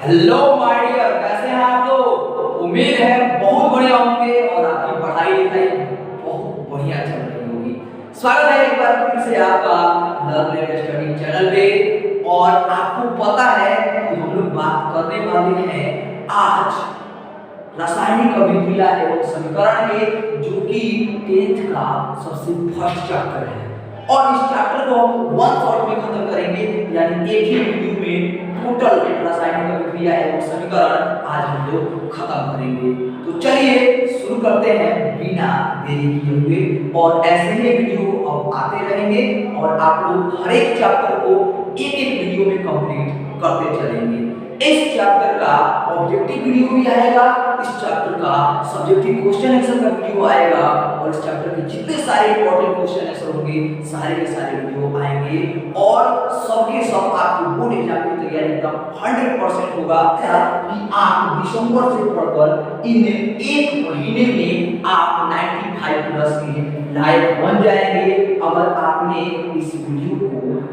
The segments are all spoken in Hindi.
हेलो माय डियर, कैसे हैं आप लोग। उम्मीद है बहुत बढ़िया होंगे और आपकी पढ़ाई लिखाई बहुत बढ़िया चल रही होगी। स्वागत है एक बार फिर से आपका लर्न एंड स्टडी चैनल पे। और आपको पता है कि हम लोग बात करने वाले हैं आज रासायनिक अभिक्रिया एवं समीकरण के, जो कि 10th का सबसे फर्स्ट चैप्टर है। और इस चैप्टर को हम वन शॉट में खत्म करेंगे, यानी एक ही वीडियो में टोटल रासायनिक अभिक्रिया एवं समीकरण आज हम लोग खत्म करेंगे। तो चलिए शुरू करते हैं बिना देरी किए हुए। और ऐसे ही वीडियो अब आते रहेंगे और आप लोग हर एक चैप्टर को एक एक वीडियो में कंप्लीट करते चलेंगे। इस चैप्टर का ऑब्जेक्टिव वीडियो भी आएगा, इस चैप्टर का सब्जेक्टिव क्वेश्चन आंसर का वीडियो आएगा, और इस चैप्टर के जितने सारे इंपॉर्टेंट क्वेश्चन आंसर होंगे सारे के सारे वीडियो आएंगे। और सबके सब आपके बोर्ड एग्जाम की तैयारी एकदम 100% होगा कि आप दिसंबर से पढ़कर इन एक महीने में आप 95 प्लस के लायक बन जाएंगे। अगर आपने इस वीडियो को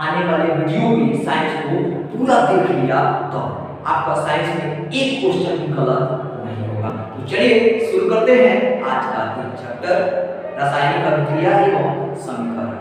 आने वाले वीडियो में साइंस को पूरा देख लिया तो आपका साइंस में एक क्वेश्चन भी गलत नहीं होगा। तो चलिए शुरू करते हैं आज का चैप्टर रासायनिक अभिक्रिया एवं समीकरण।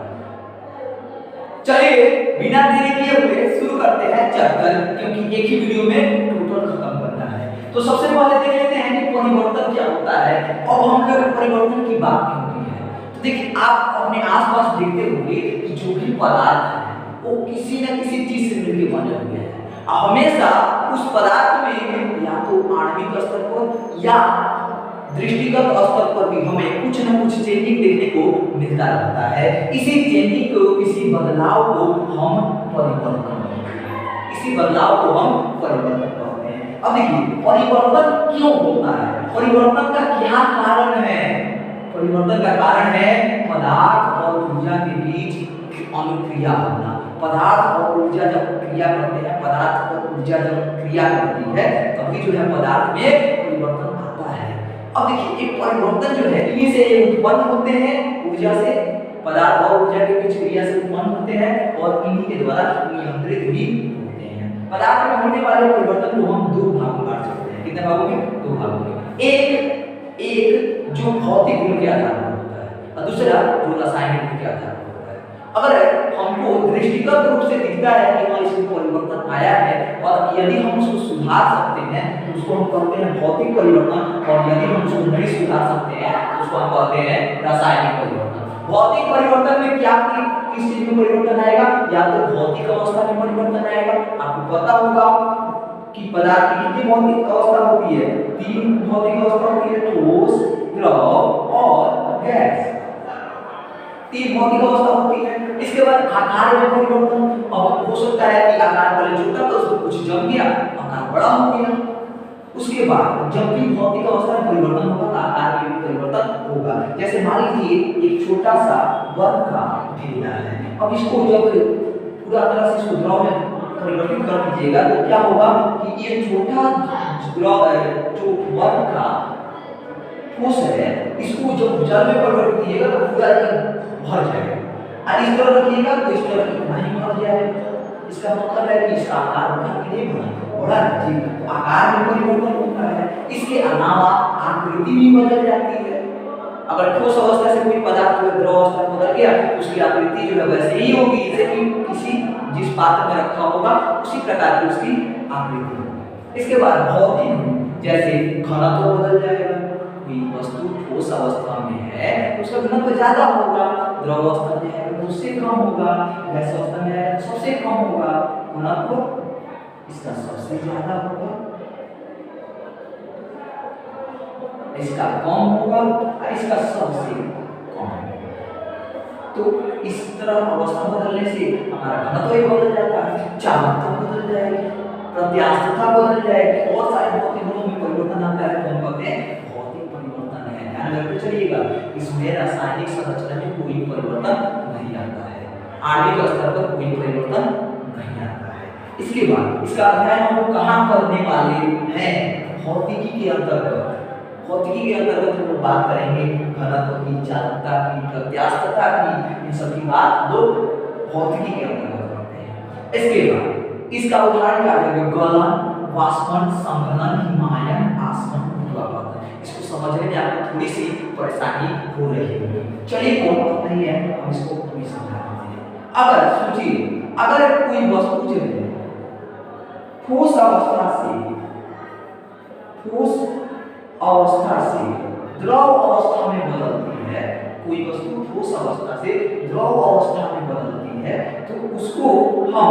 चलिए बिना देरी किए हुए शुरू करते हैं चैप्टर, क्योंकि एक ही वीडियो में टोटल खत्म करना है। तो सबसे पहले देख लेते हैं कि परिवर्तन क्या होता है। अब हम लोग परिवर्तन की बात क्यों की है, तो देखिए आप अपने आसपास देखते होंगे कि जो भी पदार्थ है वो किसी न किसी चीज से मिलकर बने हुए हैं। हमेशा उस पदार्थ में या तो आणविक स्तर पर या दृष्टिगत स्तर पर भी हमें कुछ न कुछ चेंजिंग देखने को मिलता रहता है। इसी चेंजिंग को, इसी बदलाव को हम परिवर्तन कहते हैं। इसी बदलाव को हम परिवर्तन कहते हैं। अब देखिए परिवर्तन क्यों होता है, परिवर्तन का क्या कारण है। परिवर्तन का कारण है पदार्थ और ऊर्जा के बीच अनुक्रिया होना। पदार्थ और ऊर्जा जब क्रिया करते हैं, पदार्थ और ऊर्जा जब क्रिया करती है तभी जो है पदार्थ में परिवर्तन आता है। अब देखिए एक परिवर्तन जो है इन्हीं से उत्पन्न होते हैं, ऊर्जा से, पदार्थ और ऊर्जा के बीच क्रिया से उत्पन्न होते हैं और इन्हीं के द्वारा नियंत्रित भी होते हैं। पदार्थ में होने वाले परिवर्तन को हम दो भागों में बांट सकते हैं। कितने भागों में? दो भागों में। एक जो भौतिक गुण के आधार पर होता है और दूसरा जो रासायनिक गुण के आधार पर होता है। अगर हमको दृष्टिगत रूप से दिखता है कि वहाँ इसमें परिवर्तन आया है और यदि हम उसको सुधार सकते हैं तो उसको हम कहते हैं भौतिक परिवर्तन, और यदि हम उसको नहीं सुधार सकते हैं तो उसको हम कहते हैं रासायनिक परिवर्तन। भौतिक परिवर्तन में क्या किस चीज में परिवर्तन आएगा, या तो भौतिक अवस्था में परिवर्तन आएगा। आपको पता होगा कि पदार्थ की कितनी भौतिक अवस्था होती है, 3 भौतिक अवस्था होती है, ठोस, द्रव और गैस। 3 भौतिक अवस्था होती है। इसके बाद आकार में परिवर्तन। अब हो सकता है कि आकार पहले छोटा था उसको कुछ जम गया, आकार बड़ा हो गया। उसके बाद जब भी भौतिक अवस्था में परिवर्तन होगा तो आकार में भी परिवर्तन होगा। जैसे मान लीजिए एक छोटा सा वर्ग का ढेला है, अब इसको जब पूरा तरह से इसको द्रव में परिवर्तित कर दीजिएगा तो क्या होगा कि ये छोटा द्रव जो वर्ग का ठोस है इसको जब जल में परिवर्तित कीजिएगा तो पूरा भर जाएगा। और इस तरह रखिएगा तो इस तरह इतना ही भर जाएगा। इसका मतलब है कि इसका आकार बढ़ा जी, तो आकार में परिवर्तन होता है। इसके अलावा आकृति भी बदल जाती है। अगर ठोस अवस्था से कोई पदार्थ जो द्रव अवस्था में बदल गया तो उसकी आकृति जो है वैसे ही होगी जैसे कि किसी जिस पात्र में रखा होगा उसी प्रकार की उसकी आकृति होगी। इसके बाद भौतिक गुण जैसे घनत्व बदल जाएगा। कोई वस्तु ठोस अवस्था में है तो उसका घनत्व ज्यादा होगा, द्रव अवस्था में है तो उससे कम होगा, गैस अवस्था में है तो सबसे कम होगा। घनत्व इसका सबसे ज्यादा होगा, इसका कम होगा और इसका सबसे कम होगा। तो इस तरह अवस्था बदलने से हमारा घनत्व ही बदल जाता है, चालकता बदल जाएगी, प्रत्यास्थता बदल जाएगी, और सारे भौतिक गुणों में परिवर्तन आता है तो हम कहते हैं भौतिक परिवर्तन है। ध्यान रखते चलिएगा, इसमें रासायनिक संरचना में कोई परिवर्तन नहीं आता है, आणविक स्तर पर कोई परिवर्तन नहीं आता है। इसके बाद इसका अध्ययन हम लोग कहाँ करने वाले हैं, भौतिकी के अंतर्गत। भौतिकी के अंतर्गत हम लोग बात करेंगे घनत्व की, चालकता की, प्रत्यास्थता की, इन सब की बात लोग भौतिकी के अंतर्गत करते हैं। इसके बाद इसका उदाहरण क्या है? गलन, वाष्पन, संघनन, हिमायन, आसवन, ऊर्ध्वापातन। इसको समझने में आपको थोड़ी सी परेशानी हो रही है। चलिए कोई बात नहीं है, हम इसको अभी समझा देते हैं। अगर सोचिए, अगर कोई वस्तु जो है ठोस अवस्था से द्रव अवस्था में बदलती है, कोई वस्तु ठोस अवस्था से द्रव अवस्था में बदलती है, तो उसको हम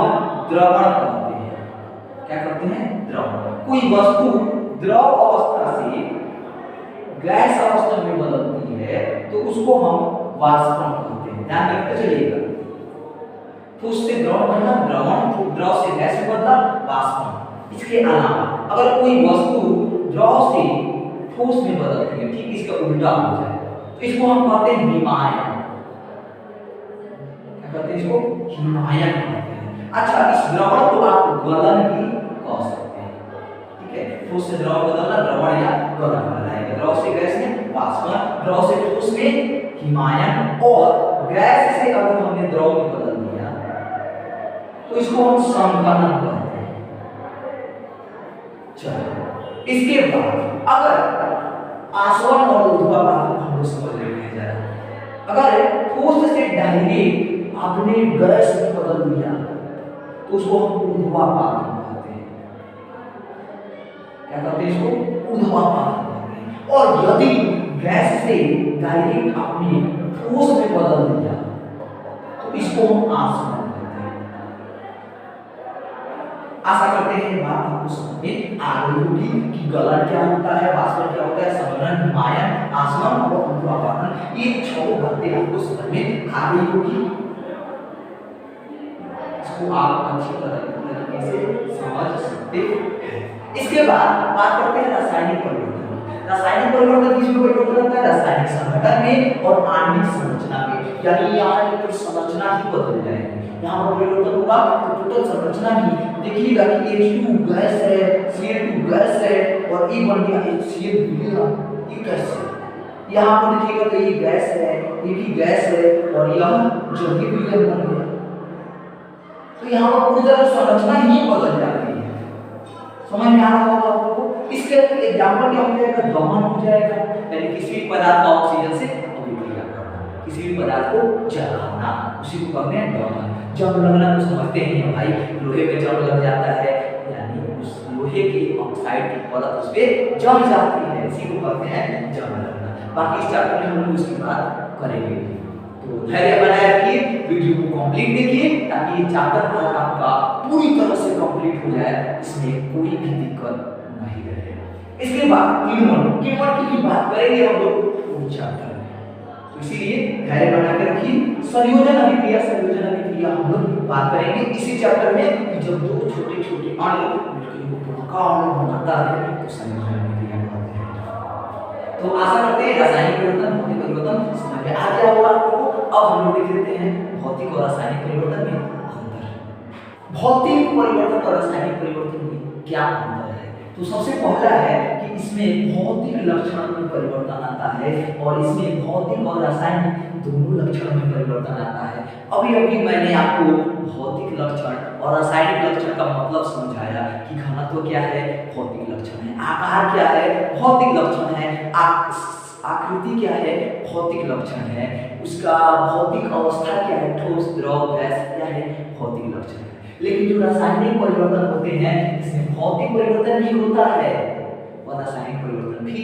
द्रवण कहते हैं। क्या कहते हैं? द्रवण। कोई वस्तु द्रव अवस्था से गैस अवस्था में बदलती है तो उसको हम वाष्पन कहते हैं। ध्यान रखते चलिएगा, ठोस से द्रव बनना द्रवण, द्रव से गैस में बदला वाष्पन। इसके अलावा अगर कोई वस्तु द्रव से ठोस में बदलती है, ठीक इसका उल्टा हो जाए, तो इसको हम कहते हैं हिमायन। क्या कहते हैं? इसको हिमायन कहते हैं। अच्छा, इस द्रवण को आप गलन भी कह सकते हैं। ठीक है, ठोस से द्रव बदलना द्रवण या गलन कहलाएगा। द्रव से गैस में वाष्पन, द्रव से ठोस में हिमायन, और गैस से अगर हमने द्रव में बदल दिया तो इसको हम संघनन कहते हैं। चलो, इसके बाद अगर आसवन और ऊर्ध्वापातन हम लोग समझ रहे हैं जरा। अगर ठोस से डायरेक्ट आपने गैस में बदल दिया तो उसको हम ऊर्ध्वापातन कहते हैं। क्या कहते हैं? इसको ऊर्ध्वापातन कहते हैं। और यदि गैस से डायरेक्ट आपने ठोस में बदल दिया तो इसको हम आसवन कहते हैं। आशा करते हैं बात आपको समझ में आ गई होगी कि गलन क्या होता है, वाष्पन क्या होता है, संघनन, हिमायन, आसवन और ऊर्ध्वापातन। ये 6 बातें आपको समझ में आ गई होगी। इसको आप अच्छी तरीके से समझ सकते हैं। इसके बाद बात करते हैं रासायनिक परिवर्तन। रासायनिक परिवर्तन किसमें परिवर्तन होता है? रासायनिक संघटन में और आणविक संरचना में। यानी यहाँ की संरचना ही बदल जाएगी। यहाँ पर परिवर्तन होगा तो टोटल संरचना ही, देखिएगा कि H2 गैस है, Cl2 गैस है और E बन गया HCl मिलेगा। ये कैसे? यहाँ पर देखिएगा तो ये गैस है, ये भी गैस है और यह जलीय विलयन बन गया। तो यहाँ पर पूरी तरह संरचना ही बदल जाती है। समझ में आ रहा होगा आपको? इसके एग्जाम्पल क्या हो जाएगा? दहन हो जाएगा, यानी किसी भी पदार्थ का ऑक्सीजन से अभिक्रिया करना, किसी भी पदार्थ को जलाना, उसी को कहते हैं दहन। जंग लगना तो समझते ही हैं भाई, लोहे में जंग लग जाता है, यानी उस लोहे की ऑक्साइड की परत उस पे जम जाती है, इसी को कहते हैं जंग लगना। बाकी इस चैप्टर में हम लोग उसकी बात करेंगे। तो धैर्य बनाए रखिए, वीडियो को कंप्लीट देखिए ताकि ये चैप्टर आपका पूरी तरह से कंप्लीट हो जाए, इसमें कोई भी दिक्कत नहीं रहे। इसके बाद किण्वन की बात करेंगे हम लोग पूरे चैप्टर में, तो इसीलिए धैर्य बना कर रखिए। संयोजन अभिक्रिया हम लोग बात करेंगे इसी चैप्टर में कि जब दो छोटे-छोटे अणु मिलकर एक बड़ा अणु बनाता है तो संयोजन अभिक्रिया कहते हैं। तो आशा करते हैं रासायनिक परिवर्तन, भौतिक परिवर्तन समझ में आ गया होगा आपको। अब हम लोग देख लेते हैं भौतिक और रासायनिक परिवर्तन में अंतर। भौतिक परिवर्तन और रासायनिक परिवर्तन में क्या अंतर है? तो सबसे पहला है कि इसमें भौतिक लक्षण में परिवर्तन आता है और इसमें भौतिक और रासायनिक दोनों लक्षण में परिवर्तन आता है। अभी मैंने आपको भौतिक लक्षण और रासायनिक लक्षण का मतलब समझाया कि घनत्व क्या है, भौतिक लक्षण है, आकार क्या है, भौतिक लक्षण है, आकृति क्या है, भौतिक लक्षण है, उसका भौतिक अवस्था क्या है, ठोस, द्रव, गैस क्या है, भौतिक लक्षण है। लेकिन जो रासायनिक परिवर्तन होते हैं इसमें भौतिक परिवर्तन भी होता है और रासायनिक परिवर्तन भी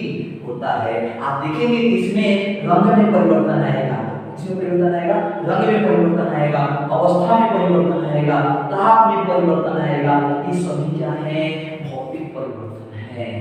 होता है। आप देखेंगे इसमें रंग में परिवर्तन आएगा, इसमें परिवर्तन आएगा, रंग में परिवर्तन आएगा, अवस्था में परिवर्तन आएगा, ताप में परिवर्तन आएगा। ये सभी क्या है? भौतिक परिवर्तन है।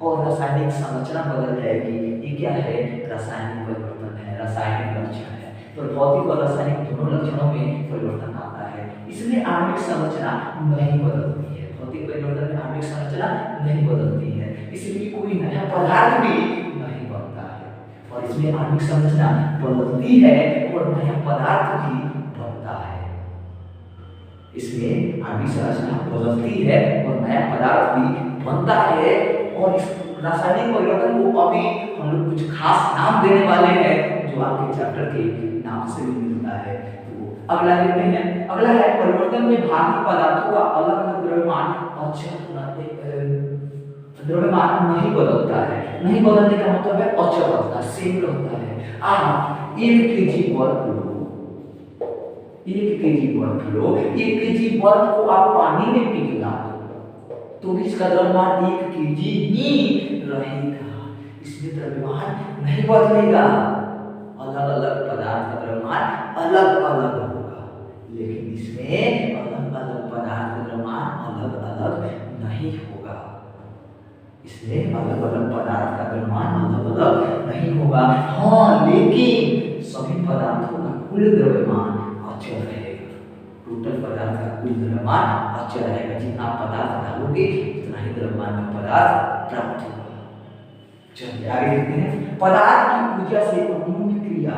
और रासायनिक संरचना बदल जाएगी, ये क्या है? रासायनिक परिवर्तन है, रासायनिक लक्षण है। तो भौतिक और रासायनिक दोनों लक्षणों में परिवर्तन आता है, इसलिए आणविक संरचना नहीं बदलती है। भौतिक परिवर्तन में आणविक संरचना नहीं बदलती है, इसलिए कोई नया पदार्थ भी नहीं बनता है। और इसमें आणविक संरचना बदलती है और नया पदार्थ भी बनता है। इसमें आणविक संरचना बदलती है और नया पदार्थ भी बनता है। और इस रासायनिक परिवर्तन को अभी हम लोग कुछ खास नाम देने वाले हैं जो आपके चैप्टर के नाम से भी मिलता है। तो अगला देखते हैं, अगला है परिवर्तन में भागी पदार्थों का अलग अलग द्रव्यमान द्रव्यमान नहीं बदलता है। नहीं बदलने का मतलब है अचल रहता है, सेम रहता है। आप 1 केजी बर्फ लो, 1 केजी बर्फ लो, 1 केजी बर्फ को आप पानी में पिघला तो भी इसका द्रव्यमान 1 केजी ही रहेगा, इसमें द्रव्यमान नहीं बदलेगा। अलग अलग पदार्थ का द्रव्यमान अलग अलग होगा, लेकिन इसमें अलग अलग पदार्थ का द्रव्यमान अलग अलग नहीं होगा। इसमें अलग अलग पदार्थ का द्रव्यमान अलग अलग नहीं होगा। हाँ, लेकिन सभी पदार्थों का कुल द्रव्यमान अचल रहेगा। टोटल पदार्थ का कुल द्रव्यमान अचल रहेगा। जितना पदार्थ डालोगे उतना ही द्रव्यमान का पदार्थ प्राप्त होगा। चलिए आगे देखते हैं। पदार्थ की ऊर्जा से अणुओं की क्रिया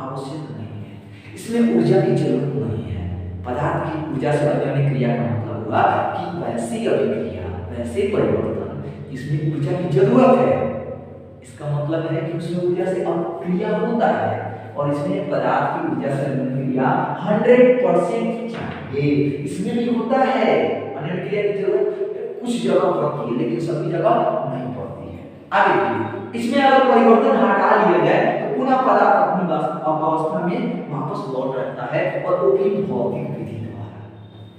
आवश्यक नहीं है। इसमें ऊर्जा की जरूरत नहीं है। पदार्थ की ऊर्जा से अणुओं क्रिया का मतलब हुआ कि वैसी अभिक्रिया, वैसे परिवर्तन इसमें ऊर्जा की जरूरत है। इसका मतलब है कि उसमें ऊर्जा से क्रिया होता है और इसमें पदार्थ की ऊर्जा से क्रिया 100% चाहिए। इसमें भी होता है, अन्य क्रिया की जरूरत कुछ जगह पड़ती है लेकिन सभी जगह नहीं पड़ती है। आगे देखिए, इसमें अगर परिवर्तन हटा लिया जाए तो पुनः पदार्थ अपनी अवस्था में वापस लौट रहता है और वो भी भौतिक विधि द्वारा।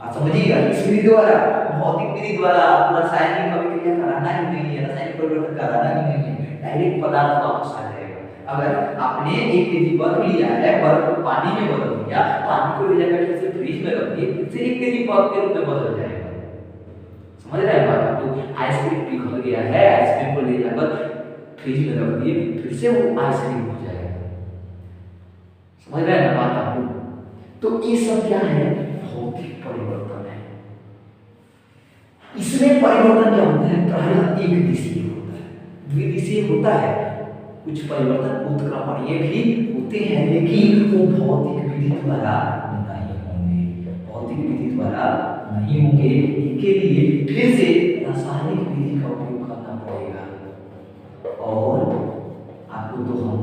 आप समझिएगा, इस विधि द्वारा, भौतिक विधि द्वारा रासायनिक अभिक्रिया कराना ही नहीं है, रासायनिक परिवर्तन कराना ही नहीं है, डायरेक्ट पदार्थ वापस आ जाएगा। अगर आपने 1 केजी बर्फ लिया है, बर्फ को पानी में बदल दिया, पानी को ले जाकर फिर से फ्रिज में रख दिए, फिर से 1 केजी बर्फ के रूप में बदल जाएगा। समझ रहे हैं बात? आपको आइसक्रीम पिघल गया है, आइसक्रीम को ले जाकर फ्रिज में रख दिए, फिर से वो आइसक्रीम हो जाएगा। समझ रहे हैं बात आपको? तो ये सब क्या है? भौतिक परिवर्तन है। इसमें परिवर्तन क्या होता है? प्रायः एक दिशीय होता है, द्विदिशीय होता है। कुछ परिवर्तन उत्क्रमणीय भी होते हैं, लेकिन वो भौतिक विधि द्वारा नहीं होंगे। भौतिक विधि द्वारा नहीं होंगे, इनके लिए फिर से रासायनिक विधि का उपयोग करना पड़ेगा। और आपको तो हम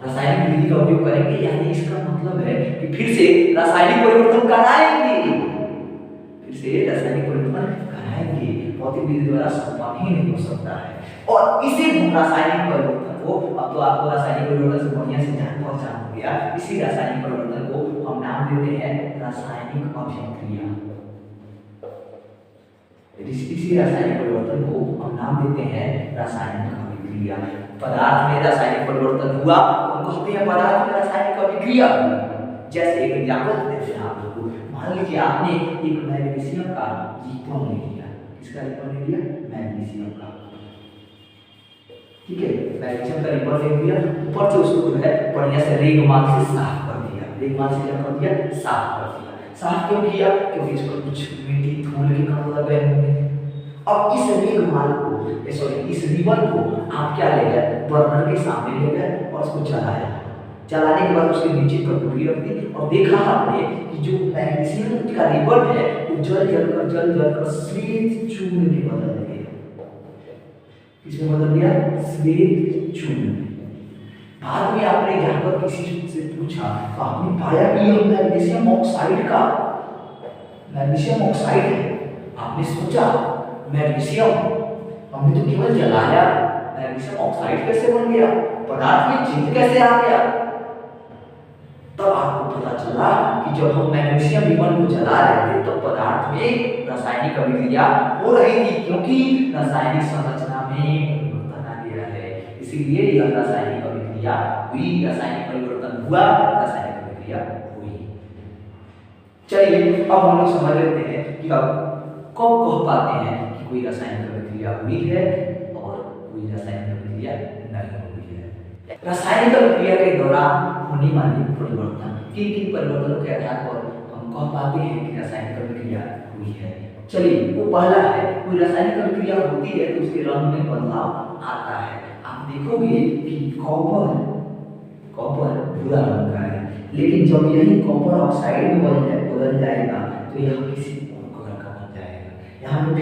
रासायनिक विधि का उपयोग करेंगे, यानी इसका मतलब है कि फिर से रासायनिक परिवर्तन कराएंगे, फिर से रासायनिक परिवर्तन कराएंगे। भौतिक विधि द्वारा संपन्न ही नहीं हो सकता है। और इसी रासायनिक परिवर्तन को, अब तो आपको रासायनिक परिवर्तन से बढ़िया से जान पहचान हो गया, इसी रासायनिक परिवर्तन को हम नाम देते हैं रासायनिक अभिक्रिया। इसी रासायनिक परिवर्तन को हम नाम देते हैं रासायनिक अभिक्रिया। पदार्थ में रासायनिक परिवर्तन हुआ, हम कहते हैं पदार्थ में रासायनिक अभिक्रिया हुई। जैसे एक एग्जांपल देते हैं आप लोगों को, मान लीजिए आपने एक मैग्नीशियम का लीपन ले लिया। किसका लीपन ले लिया? मैग्नीशियम का। ठीक है, मैग्नीशियम का लीपन ले लिया, ऊपर से उसको जो है बढ़िया से रेगमाल से साफ कर दिया। रेगमाल से क्या कर दिया? साफ कर दिया। साफ क्यों किया? क्योंकि इस पर कुछ मिट्टी धूल के कण लगे होंगे। अब इस रेगमाल को, सॉरी इस रिबन को आप क्या ले गए? बर्नर के सामने ले गए और उसको जलाया। जलाने के बाद उसके नीचे कटोरी रख दी और देखा आपने कि जो मैग्नीशियम का रिबन है वो जल कर श्वेत चूर्ण में बदल गया। किसमें बदल गया? श्वेत चूर्ण में। बाद में आपने जाकर किसी से पूछा तो आपने पाया कि यह मैग्नीशियम ऑक्साइड का मैग्नीशियम ऑक्साइड है। आपने सोचा मैग्नीशियम, हमने तो केवल जलाया, मैग्नीशियम ऑक्साइड कैसे बन गया? पदार्थ में जिंक कैसे आ गया? तब आपको पता चला कि जब हम मैग्नीशियम रिबन को जला रहे थे तो पदार्थ में रासायनिक अभिक्रिया हो रही थी, क्योंकि रासायनिक संरचना में परिवर्तन आ गया है। इसीलिए यह रासायनिक अभिक्रिया हुई, रासायनिक परिवर्तन हुआ, रासायनिक अभिक्रिया हुई। चलिए अब हम लोग समझ लेते हैं कि अब कब कह पाते हैं कि कोई रासायनिक अभिक्रिया हुई है और कोई रासायनिक अभिक्रिया नहीं हुई है। रासायनिक अभिक्रिया के दौरान होने वाले परिवर्तन, किन परिवर्तनों के आधार पर हम कह पाते हैं कि रासायनिक अभिक्रिया हुई है। चलिए, वो पहला है, कोई रासायनिक अभिक्रिया होती है तो उसके रंग में बदलाव आता है। आप देखोगे कि कॉपर भूरा रंग का है, लेकिन जब यही कॉपर ऑक्साइड में बदल जाएगा तो यह किसी और कलर का बन जाएगा। यहाँ पे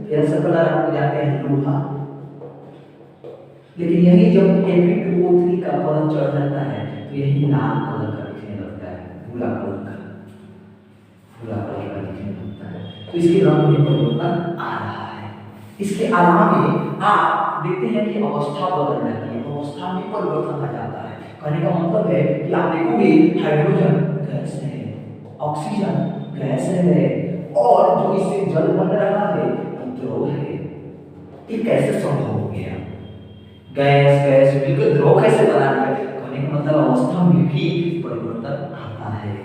फेरस का कलर आपको जानते हैं लोहा, लेकिन यही जब Fe2O3 का परत चढ़ जाता है तो यही लाल कलर का दिखने लगता है, भूरा कलर का। इसके रंग में परिवर्तन आ रहा है। इसके अलावा आप देखते हैं कि अवस्था बदल जाती है, अवस्था में परिवर्तन आ जाता है। कहने का मतलब है कि आप देखोगे हाइड्रोजन गैस है, ऑक्सीजन गैस है, और जो इससे जल बन रहा है द्रव है। ये कैसे संभव हो गया? गैस गैस मिलकर द्रव कैसे बना दिया? कहने का मतलब अवस्था में भी परिवर्तन आता है।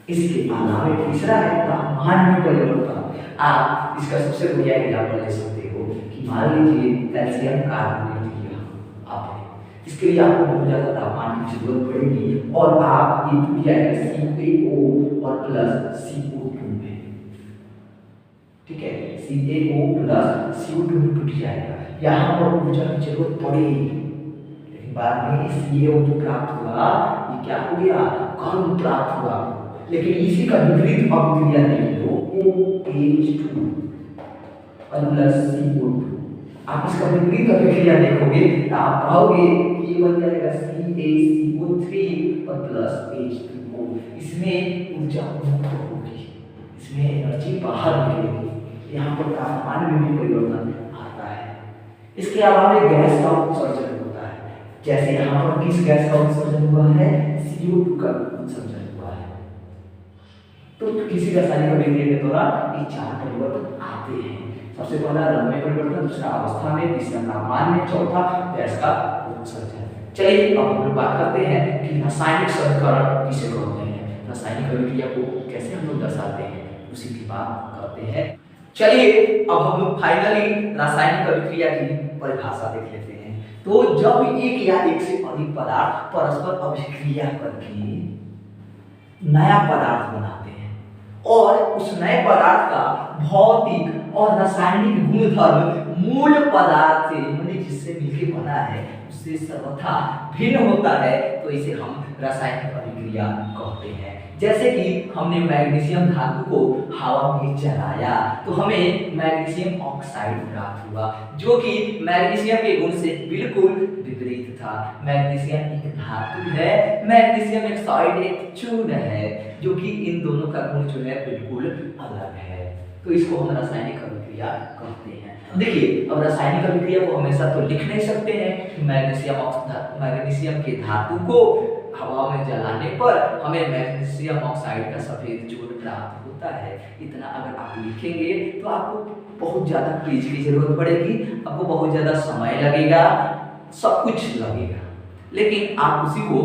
इसके अलावा तीसरा है तापमान में परिवर्तन। आप इसका सबसे बढ़िया एग्जाम्पल ले सकते हो कि मान लीजिए कैल्शियम कार्बोनेट लिया आपने, इसके लिए आपको बहुत ज़्यादा तापमान की जरूरत पड़ेगी और आप ये टूट जाएगा CaO और प्लस CO2 में, ठीक है, CaO प्लस CO2 में टूट जाएगा। यहाँ पर ऊर्जा की जरूरत पड़ेगी, लेकिन बाद में CaO2 प्राप्त हुआ, ये क्या हो गया? कर्ब प्राप्त हुआ। लेकिन इसी का विपरीत अभिक्रिया देख लो, OH2 और प्लस CO2। आप इसका विपरीत अभिक्रिया देखोगे तो आप पाओगे कि ये बन जाएगा CaCO3 और प्लस H2O। इसमें ऊर्जा मुक्त होगी, इसमें एनर्जी बाहर निकलेगी। यहाँ पर तापमान में भी परिवर्तन आता है। इसके अलावा गैस का उत्सर्जन होता है, जैसे यहाँ पर किस गैस का उत्सर्जन हुआ है? CO2 का उत्सर्जन हुआ है। तो किसी रासायनिक अभिक्रिया के दौरान ये चार परिवर्तन आते हैं। सबसे पहला रंग में परिवर्तन, दूसरा अवस्था में, तीसरा तापमान में, चौथा गैस का उत्सर्जन। चलिए अब हम लोग बात करते हैं कि रासायनिक समीकरण किसे कहते हैं, रासायनिक अभिक्रिया को कैसे हम लोग दर्शाते हैं, उसी की बात करते हैं। चलिए अब हम लोग फाइनली रासायनिक अभिक्रिया की परिभाषा देख लेते हैं। तो जब एक या एक से अधिक पदार्थ परस्पर अभिक्रिया करके नया पदार्थ बनाते हैं और उस नए पदार्थ का भौतिक और रासायनिक गुणधर्म मूल पदार्थ से, यानी जिससे मिलके बना है, उससे सर्वथा भिन्न होता है, तो इसे हम रासायनिक अभिक्रिया कहते हैं। जैसे कि हमने मैग्नीशियम धातु को हवा में जलाया तो हमें मैग्नीशियम ऑक्साइड प्राप्त हुआ, जो कि मैग्नीशियम के गुण से बिल्कुल विपरीत था। मैग्नीशियम एक धातु है, मैग्नीशियम ऑक्साइड एक चूर्ण है, जो कि इन दोनों का गुण जो है बिल्कुल अलग है। तो इसको हम रासायनिक अभिक्रिया कहते हैं। देखिए अब रासायनिक अभिक्रिया को हमेशा तो लिख नहीं सकते हैं कि मैग्नीशियम के धातु को हवा में जलाने पर हमें मैग्नीशियम ऑक्साइड का सफेद चूर्ण प्राप्त होता है। इतना अगर आप लिखेंगे तो आपको बहुत ज़्यादा पेज की जरूरत पड़ेगी, आपको बहुत ज़्यादा समय लगेगा, सब कुछ लगेगा। लेकिन आप उसी को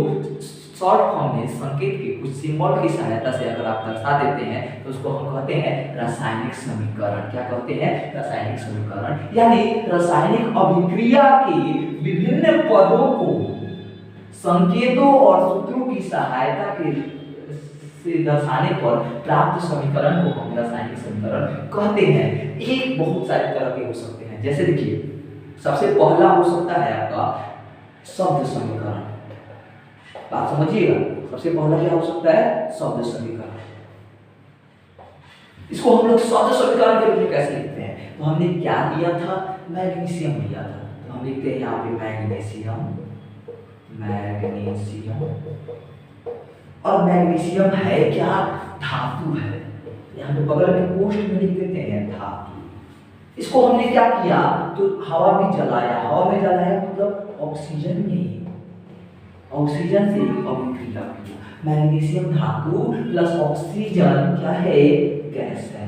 शॉर्ट फॉर्म में संकेत के कुछ सिंबल की सहायता से अगर आप दर्शा देते हैं तो उसको हम कहते हैं रासायनिक समीकरण। क्या कहते हैं? रासायनिक समीकरण। यानी रासायनिक अभिक्रिया के विभिन्न पदों को संकेतों और सूत्रों की सहायता के से दर्शाने पर प्राप्त समीकरण को हम रासायनिक समीकरण कहते हैं। ये बहुत सारे तरह के हो सकते हैं। जैसे देखिए सबसे पहला हो सकता है आपका शब्द समीकरण। बात समझिएगा, सबसे पहला क्या हो सकता है? शब्द समीकरण। इसको हम लोग शब्द समीकरण के रूप में कैसे लिखते हैं? तो हमने क्या लिया था? मैग्नीशियम लिया था, तो हम लिखते हैं यहाँ पे मैग्नीशियम, मैग्नीशियम। और मैग्नीशियम है क्या? धातु है। यहाँ पे बगल में पोस्ट में लिख देते हैं धातु। इसको हमने क्या किया? तो हवा में जलाया। हवा में जलाया मतलब ऑक्सीजन में, ऑक्सीजन से अभिक्रिया किया। मैग्नीशियम धातु प्लस ऑक्सीजन क्या है? गैस है।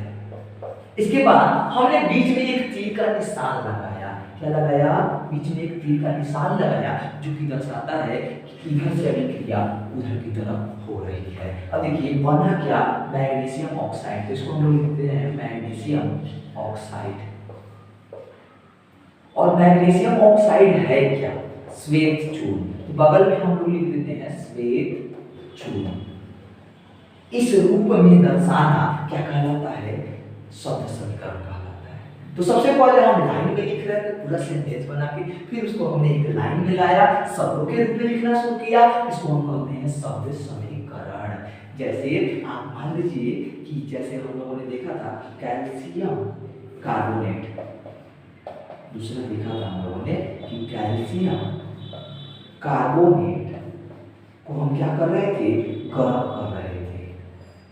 इसके बाद हमने बीच में एक तीर का निशान लगाया। क्या लगाया? बीच में एक तीर का निशान लगाया जो कि दर्शाता है कि इधर से अभिक्रिया उधर की तरफ हो रही है। अब देखिए बना क्या? Magnesium oxide. तो इसको हम लोग लिखते हैं मैग्नीशियम ऑक्साइड। और मैग्नीशियम ऑक्साइड है क्या? श्वेत चूर्ण। तो बगल में हम लोग लिख देते हैं श्वेत चूर्ण। इस रूप में दर्शाना क्या कहलाता है? शब्द समीकरण कहलाता है। तो सबसे पहले हम लाइन में लिख रहे थे पूरा सेंटेंस बना के, फिर उसको हमने एक लाइन में लाया, शब्दों के रूप में लिखना शुरू किया। इसको हम कहते हैं शब्द समीकरण। जैसे आप मान लीजिए कि जैसे हम लोगों ने देखा था कैल्शियम कार्बोनेट, दूसरा देखा था हम लोगों ने कि कैल्शियम कार्बोनेट को हम क्या कर रहे थे? गर्म कर रहे थे।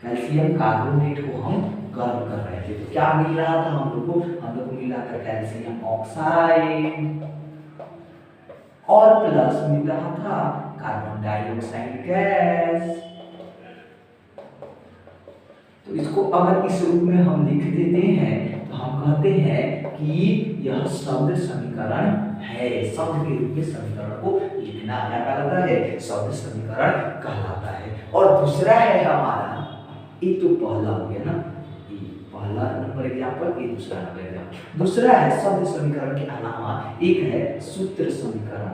कैल्शियम कार्बोनेट को हम गर्म कर रहे थे। तो क्या मिल रहा था हम लोग को मिल रहा था कैल्शियम ऑक्साइड और प्लस मिल रहा था कार्बन डाइऑक्साइड गैस। तो इसको अगर इस रूप में हम लिख देते हैं तो हम कहते हैं कि यह शब्द समीकरण है। शब्द के रूप में समीकरण को लिखना क्या कहलाता है? शब्द समीकरण कहलाता है। और दूसरा है हमारा, ये तो पहला हो गया ना, ये पहला नंबर एग्जाम्पल, ये दूसरा नंबर एग्जाम्पल। दूसरा है शब्द समीकरण के अलावा एक है सूत्र समीकरण।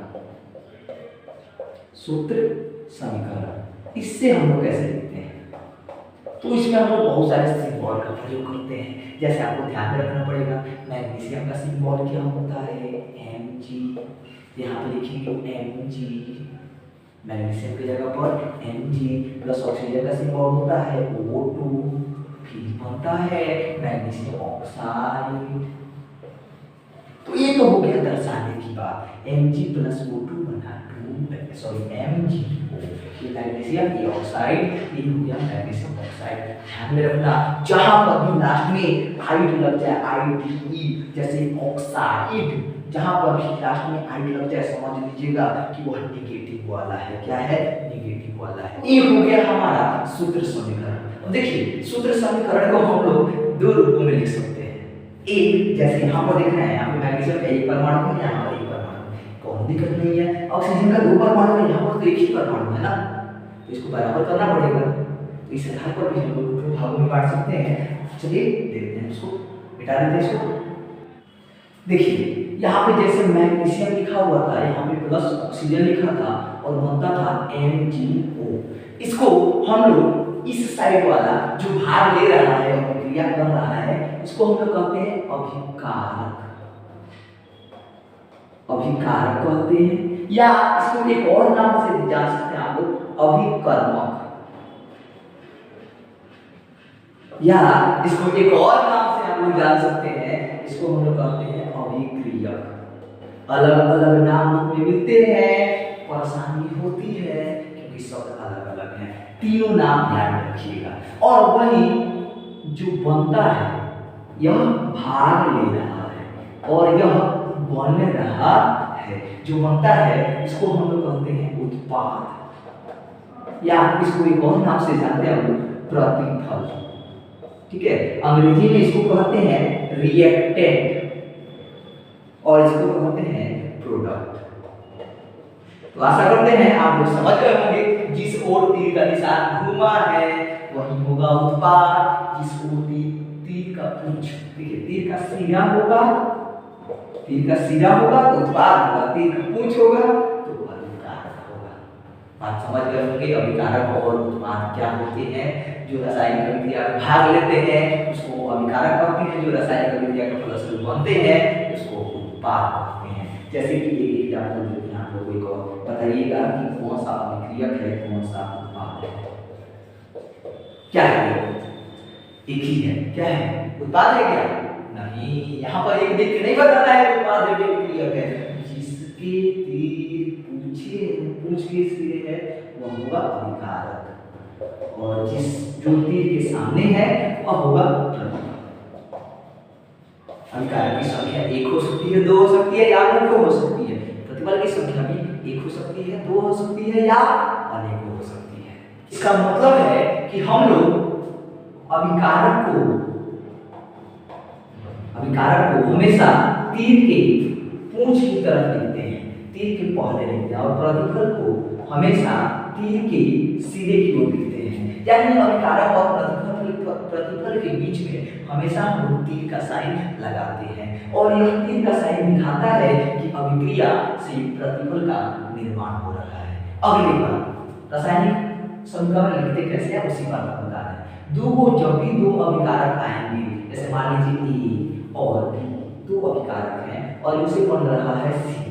सूत्र समीकरण इससे हम लोग कैसे लिखते हैं? तो इसमें हम लोग बहुत सारे सिंबल का प्रयोग करते हैं। जैसे आपको ध्यान में रखना पड़ेगा, मैग्नीशियम का सिंबल क्या होता है? Mg। यहाँ पे लिखेंगे Mg, मैग्नीशियम की जगह पर Mg प्लस ऑक्सीजन का सिंबल होता है O2, फिर बनता है मैग्नीशियम ऑक्साइड। तो ये तो हो गया दर्शाने की बात, Mg प्लस O2 बना MgO, ये मैग्नीशियम, ये ऑक्साइड, ये हो गया मैग्नीशियम ऑक्साइड। ध्यान में रखना, जहां पर भी लास्ट में आइड लग जाए, आईडीई जैसे ऑक्साइड, जहां पर भी लास्ट में आइड लग जाए समझ लीजिएगा कि वह नेगेटिव वाला है। क्या है? नेगेटिव वाला है। ये हो गया हमारा सूत्र समीकरण। देखिए सूत्र समीकरण को हम लोग दो रूपों में लिख सकते हैं। एक, जैसे यहाँ पर देख रहे हैं, यहाँ पे मैग्नीशियम का एक परमाणु है, यहाँ पर एक परमाणु, कोई दिक्कत नहीं है। ऑक्सीजन का दो परमाणु है, यहाँ पर तो एक ही परमाणु है ना, तो इसको बराबर करना पड़ेगा। तो इस आधार पर भी हम लोग दो भागों में बांट सकते हैं। चलिए देखते हैं, इसको मिटा देते हैं इसको। देखिए यहाँ पे जैसे मैग्नीशियम लिखा हुआ था, यहाँ पे प्लस ऑक्सीजन लिखा था और बनता था MgO। इसको हम लोग इस साइड वाला जो भाग ले रहा है और क्रिया कर रहा है, इसको हम लोग कहते हैं अभिकारक। अभिकारक कहते हैं, या इसको एक और नाम से जान सकते हैं आप लोग, अभिकर्मक, या इसको एक और नाम से आप लोग जान सकते हैं, इसको हम लोग कहते हैं अभिक्रियक। अलग अलग नाम में मिलते हैं, परेशानी होती है क्योंकि शब्द अलग अलग हैं। तीनों नाम ध्यान में रखिएगा। और वही जो बनता है यह भाग ले रहा है और यह बन रहा है, जो बनता है इसको हम लोग कहते हैं उत्पाद, या इसको एक और नाम से जानते हैं हम लोग, प्रतिफल। ठीक है, अंग्रेजी में इसको कहते हैं रिएक्टेंट और इसको कहते हैं प्रोडक्ट। तो आशा करते हैं आप लोग समझ गए होंगे, जिस ओर तीर का निशान घूमा है वही होगा उत्पाद, जिस ओर तीर का पूंछ, देखिए तीर का सिरा होगा, तीर का सिरा होगा तो उत्पाद होगा, तीर का पूंछ होगा तो अभिकारक होगा। बात समझ गए होंगे, अभिकारक और उत्पाद क्या होते हैं। जो रासायनिक अभिक्रिया में भाग लेते हैं उसको अभिकारक कहते हैं, जो रासायनिक अभिक्रिया के फलस्वरूप बनते हैं उसको उत्पाद कहते हैं। जैसे कि एक एग्जांपल देते हैं आप लोगों को, बताइएगा कि कौन सा अभिक्रियक है, कौन सा उत्पाद है। क्या है? एक ही है। क्या है? उत्पाद है क्या? नहीं, यहाँ पर एक देख के नहीं बताना है उत्पाद है अभिक्रियक है। जिसके तीर पूंछ के सिरे है वह होगा अभिकारक, और जो तीर के सामने है वह होगा प्रतिफल। अभिकारक की संख्या एक हो सकती है, दो हो सकती है, या अनेकों हो सकती है। प्रतिफल की संख्या भी एक हो सकती है, दो हो सकती है, या अनेकों हो सकती है। इसका मतलब है कि हम लोग अभिकारक को हमेशा तीर के पूंछ की तरफ लिखते हैं, तीर के पहले लिखते हैं, और प्रतिफल को हमेशा तीर के सिरे की ओर लिखते हैं। यानी अभिकारक और प्रतिफल के बीच में हमेशा हम लोग तीर का साइन लगाते हैं, और यह तीर का साइन दिखाता है कि अभिक्रिया से प्रतिफल का निर्माण हो रहा है। अगली बात, रासायनिक समीकरण लिखते कैसे है उसी बात को बता रहे हैं। जब भी दो अभिकारक आएंगे, जैसे मान लीजिए ए और बी, दो अभिकारक हैं और इसे बन रहा है सी,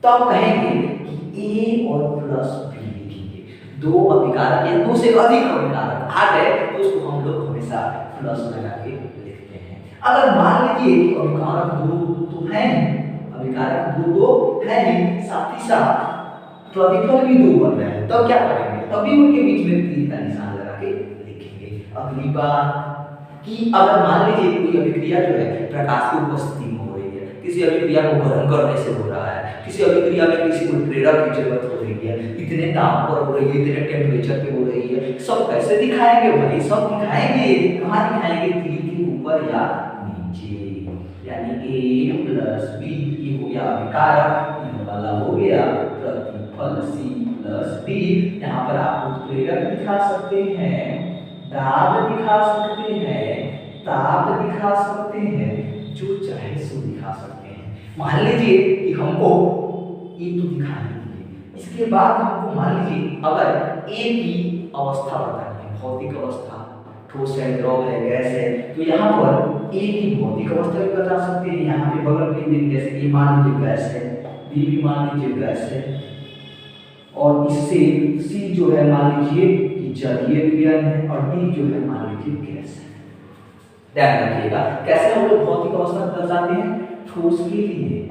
तो आप कहेंगे कि ए और प्लस बी लिखेंगे। दो अभिकारक या दो से अधिक अभिकारक आ गए तो उसको हम लोग हमेशा प्लस लगा के लिखते हैं। अगर मान लीजिए कि अभिकारक दो तो है, अभिकारक दो है ही, साथ ही साथ प्रतिफल भी दो बन रहे हैं, तब क्या करेंगे? तभी उनके बीच में तीर का निशान लगा के लिखेंगे। अगली बात, कि अगर मान लीजिए कोई अभिक्रिया जो है प्रकाश की उपस्थिति में हो रही है, किसी अभिक्रिया को गर्म करने से हो रहा है, किसी अभिक्रिया में किसी को प्रेरक की जरूरत हो रही है, इतने ताप पर हो रही है, इतने टेम्परेचर पे हो रही है, सब कैसे दिखाएंगे भाई? सब दिखाएंगे, कहाँ दिखाएंगे? तीर के ऊपर या नीचे, यानी A प्लस B, ये हो गया अभिकारक, ये वाला हो गया प्रतिफल C प्लस D। यहाँ पर आप उत्प्रेरक दिखा सकते हैं, दाब दिखा सकते हैं, ताप दिखा सकते हैं, जो चाहे सो दिखा सकते हैं। मान लीजिए कि हमको ये तो दिखाने दीजिए, इसके बाद हमको मान लीजिए अगर ए की अवस्था बतानी है, भौतिक अवस्था, ठोस है, द्रव है, गैस है, तो यहाँ पर ए की भौतिक अवस्था भी बता सकते हैं। यहाँ पे बगल में जैसे ए मान लीजिए गैस है, बी भी मान लीजिए गैस है, और इससे सी जो है मान लीजिए कि जलीय विलयन है, और डी जो है मान लीजिए गैस है। ध्यान रखिएगा कैसे हम लोग भौतिक अवस्था दर्शाते हैं। ठोस के लिए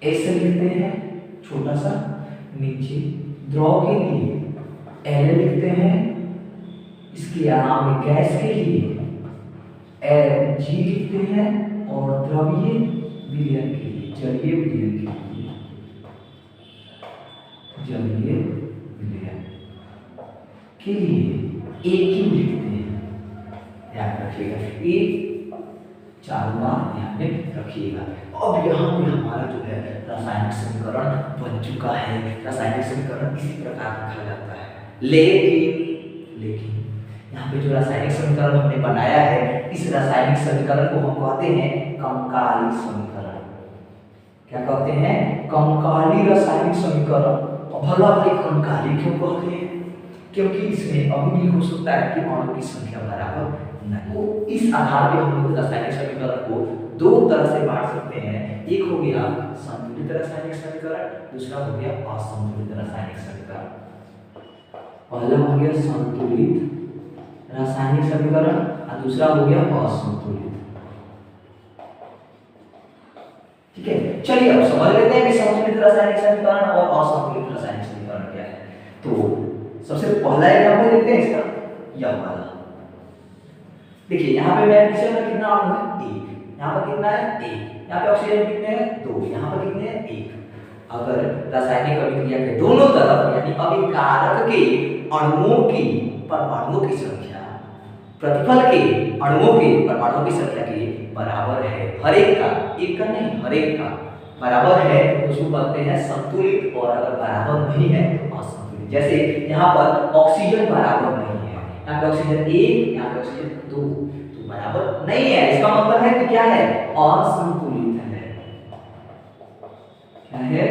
ऐसे लिखते हैं छोटा सा नीचे, द्रव के लिए एल लिखते हैं, इसके अलावा गैस के लिए एल जी लिखते हैं, और द्रवीय विलयन के लिए, जलीय विलयन के लिए जलीय विलयन के लिए एक ही लिखते हैं। ध्यान रखिएगा, एक चारों बार यहाँ पे रखिएगा। अब यहाँ पे हमारा जो है रासायनिक समीकरण बन चुका है। रासायनिक समीकरण इसी प्रकार लिखा जाता है, लेकिन यहाँ पे जो रासायनिक समीकरण हमने बनाया है, इस रासायनिक समीकरण को हम कहते हैं कंकाली समीकरण। क्या कहते हैं? कंकाली रासायनिक समीकरण। भला भाई कंकाली क्यों कहते हैं? क्योंकि इसमें अभी भी हो सकता है कि अणु की संख्या बराबर नहीं हो। इस आधार पे हम लोग रासायनिक समीकरण को दो तरह से बांट सकते हैं। एक हो गया संतुलित रासायनिक समीकरण, दूसरा हो गया असंतुलित रासायनिक समीकरण। पहला हो गया संतुलित रासायनिक समीकरण और दूसरा हो गया असंतुलित। ठीक है, चलिए अब समझ लेते हैं कि संतुलित रासायनिक समीकरण और असंतुलित रासायनिक समीकरण क्या है। तो सबसे पहला एग्जांपल देखते हैं इसका, यह वाला। देखिए यहाँ पे मैग्नीशियम में कितना अणु है? 1। यहाँ पर कितना है? 1। यहाँ पे ऑक्सीजन कितने हैं? 2। यहाँ पर कितने हैं? 1। अगर रासायनिक अभिक्रिया के दोनों तरफ यानी अभिकारक के अणुओं की परमाणुओं की संख्या प्रतिफल के अणुओं के परमाणुओं की संख्या के बराबर है, हर एक का, एक का नहीं, हर एक का बराबर है, तो उसको कहते हैं संतुलित। और अगर बराबर नहीं है तो असंतुलित। जैसे यहाँ पर ऑक्सीजन बराबर नहीं है, यहाँ पे ऑक्सीजन 1, यहाँ पे ऑक्सीजन 2, तो बराबर नहीं है। इसका मतलब है कि क्या है? असंतुलित है। क्या है?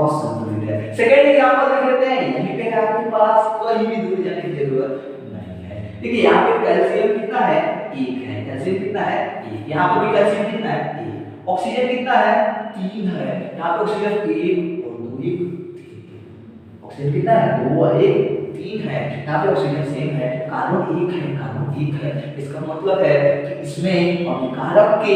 असंतुलित है। सेकेंड एग्जांपल देख लेते हैं। यहीं पे आपके पास कहीं भी दूर जाने की जरूरत नहीं है। देखिए यहाँ पे कैल्शियम कितना है? 1 है। कैल्शियम कितना है? 1। यहाँ पे भी कैल्शियम कितना है? 1। ऑक्सीजन कितना है? 3 है। यहाँ पे ऑक्सीजन 1 और 2, 1, 3। ऑक्सीजन कितना है? 2 और 1, 3 है। यहाँ पे ऑक्सीजन सेम है, कार्बन 1 है, कार्बन 1 है। इसका मतलब है कि इसमें अभिकारक के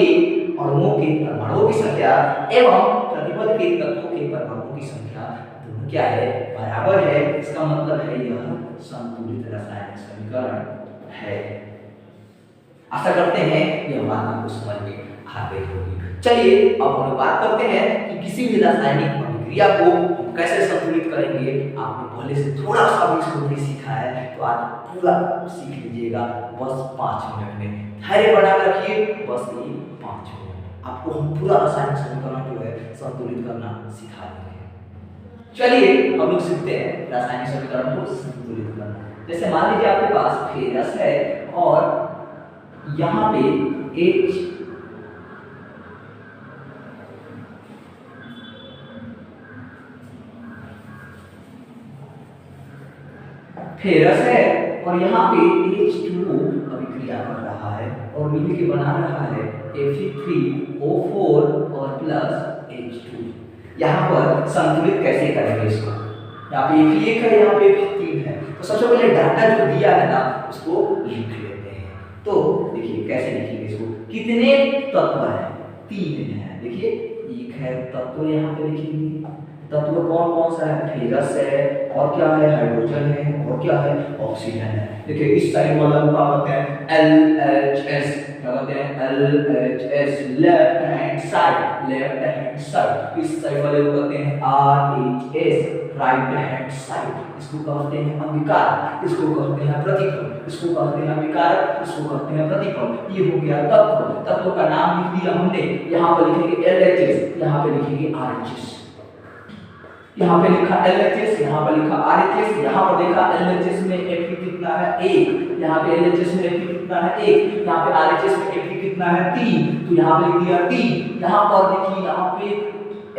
अणुओं के परमाणुओं की संख्या एवं प्रतिफल के तत्वों के परमाणुओं की संख्या दोनों क्या है? बराबर है। इसका मतलब है यह संतुलित रासायनिक समीकरण है। आशा करते हैं यह बात आपको समझ में आ गई होगी। चलिए अब हम बात करते हैं कि किसी भी रासायनिक अभिक्रिया को कैसे संतुलित करेंगे। आपने पहले से थोड़ा सा भी इसको नहीं सीखा है तो आज पूरा सीख लीजिएगा, बस 5 मिनट में। धैर्य बना रखिए, बस ये 5 मिनट आपको हम पूरा रासायनिक समीकरण जो है संतुलित करना सिखा देंगे। चलिए हम लोग सीखते हैं रासायनिक समीकरण को संतुलित करना। जैसे मान लीजिए आपके पास फेरस है और यहाँ पे H फेरस है और यहाँ पे H2O अभिक्रिया कर रहा है और मिल के बना रहा है Fe3O4 और प्लस H2। यहाँ पर संतुलित कैसे करेंगे इसको? यहाँ पे Fe1 है, यहाँ पे Fe3 है, तो सबसे पहले डाटा जो दिया है ना उसको लिख लेते हैं। तो देखिए कैसे लिखेंगे इसको, कितने तत्व हैं? 3 हैं। देखिए 1 है तत्व, यहाँ पे लिखेंगे तत्व कौन कौन सा है? फेरस है, और क्या है? हाइड्रोजन है, और क्या है? ऑक्सीजन है। देखिए इस साइड वाला को क्या कहते हैं? LHS, क्या कहते हैं? LHS, left hand side, left hand side. इस साइड वाले को कहते हैं RH, राइट हैंड साइड। इसको कहते हैं अभिकारक, इसको कहते हैं प्रतिक्रम, इसको कहते हैं अभिकारक, इसको कहते हैं प्रतिक्रम। ये हो गया तत्व। तत्व का नाम लिख दिया हमने। यहाँ पर लिखेंगे LHS, यहाँ पे लिखेंगे RHS। यहाँ पे लिखा LHS, यहाँ पर लिखा RHS। यहाँ पर देखा LHS में Fe कितना है? 1। यहाँ पे LHS में Fe कितना है? 1। यहाँ पे RHS में Fe कितना है? 3। तो यहाँ पे लिख दिया 3। यहाँ पर देखिए, यहाँ पे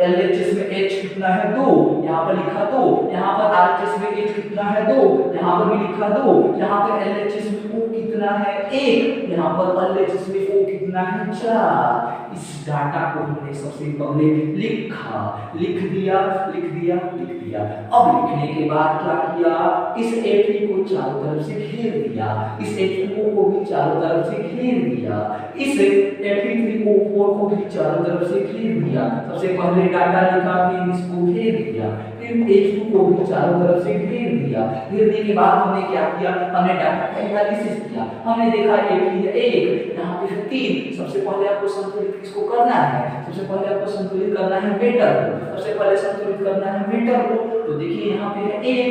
LHS में H कितना है? 2। यहाँ पर लिखा 2। यहाँ पर RHS में H कितना है? 2। यहाँ पर भी लिखा 2। यहाँ पे LHS में O कितना है? 1। यहाँ पर LHS में O कितना है? 4। इस डाटा को हमने सबसे पहले लिखा, लिख दिया, लिख दिया, लिख दिया। अब लिखने के बाद क्या किया? इस Fe को चारों तरफ से घेर दिया, इस H2O को भी चारों तरफ से घेर दिया, इस Fe3O4 को भी चारों तरफ से घेर दिया। सबसे पहले डाटा लिखा, फिर इसको घेर दिया, फिर H2 को भी चारों तरफ से घेर दिया। घेरने के बाद हमने क्या किया? हमने डाटा का एनालिसिस किया। हमने देखा Fe 1, यहाँ पे 3। सबसे पहले आपको संतुलित किसको करना है? सबसे पहले आपको संतुलित करना है मेटल को। सबसे पहले संतुलित करना है मेटल को। तो देखिए यहाँ पे है 1,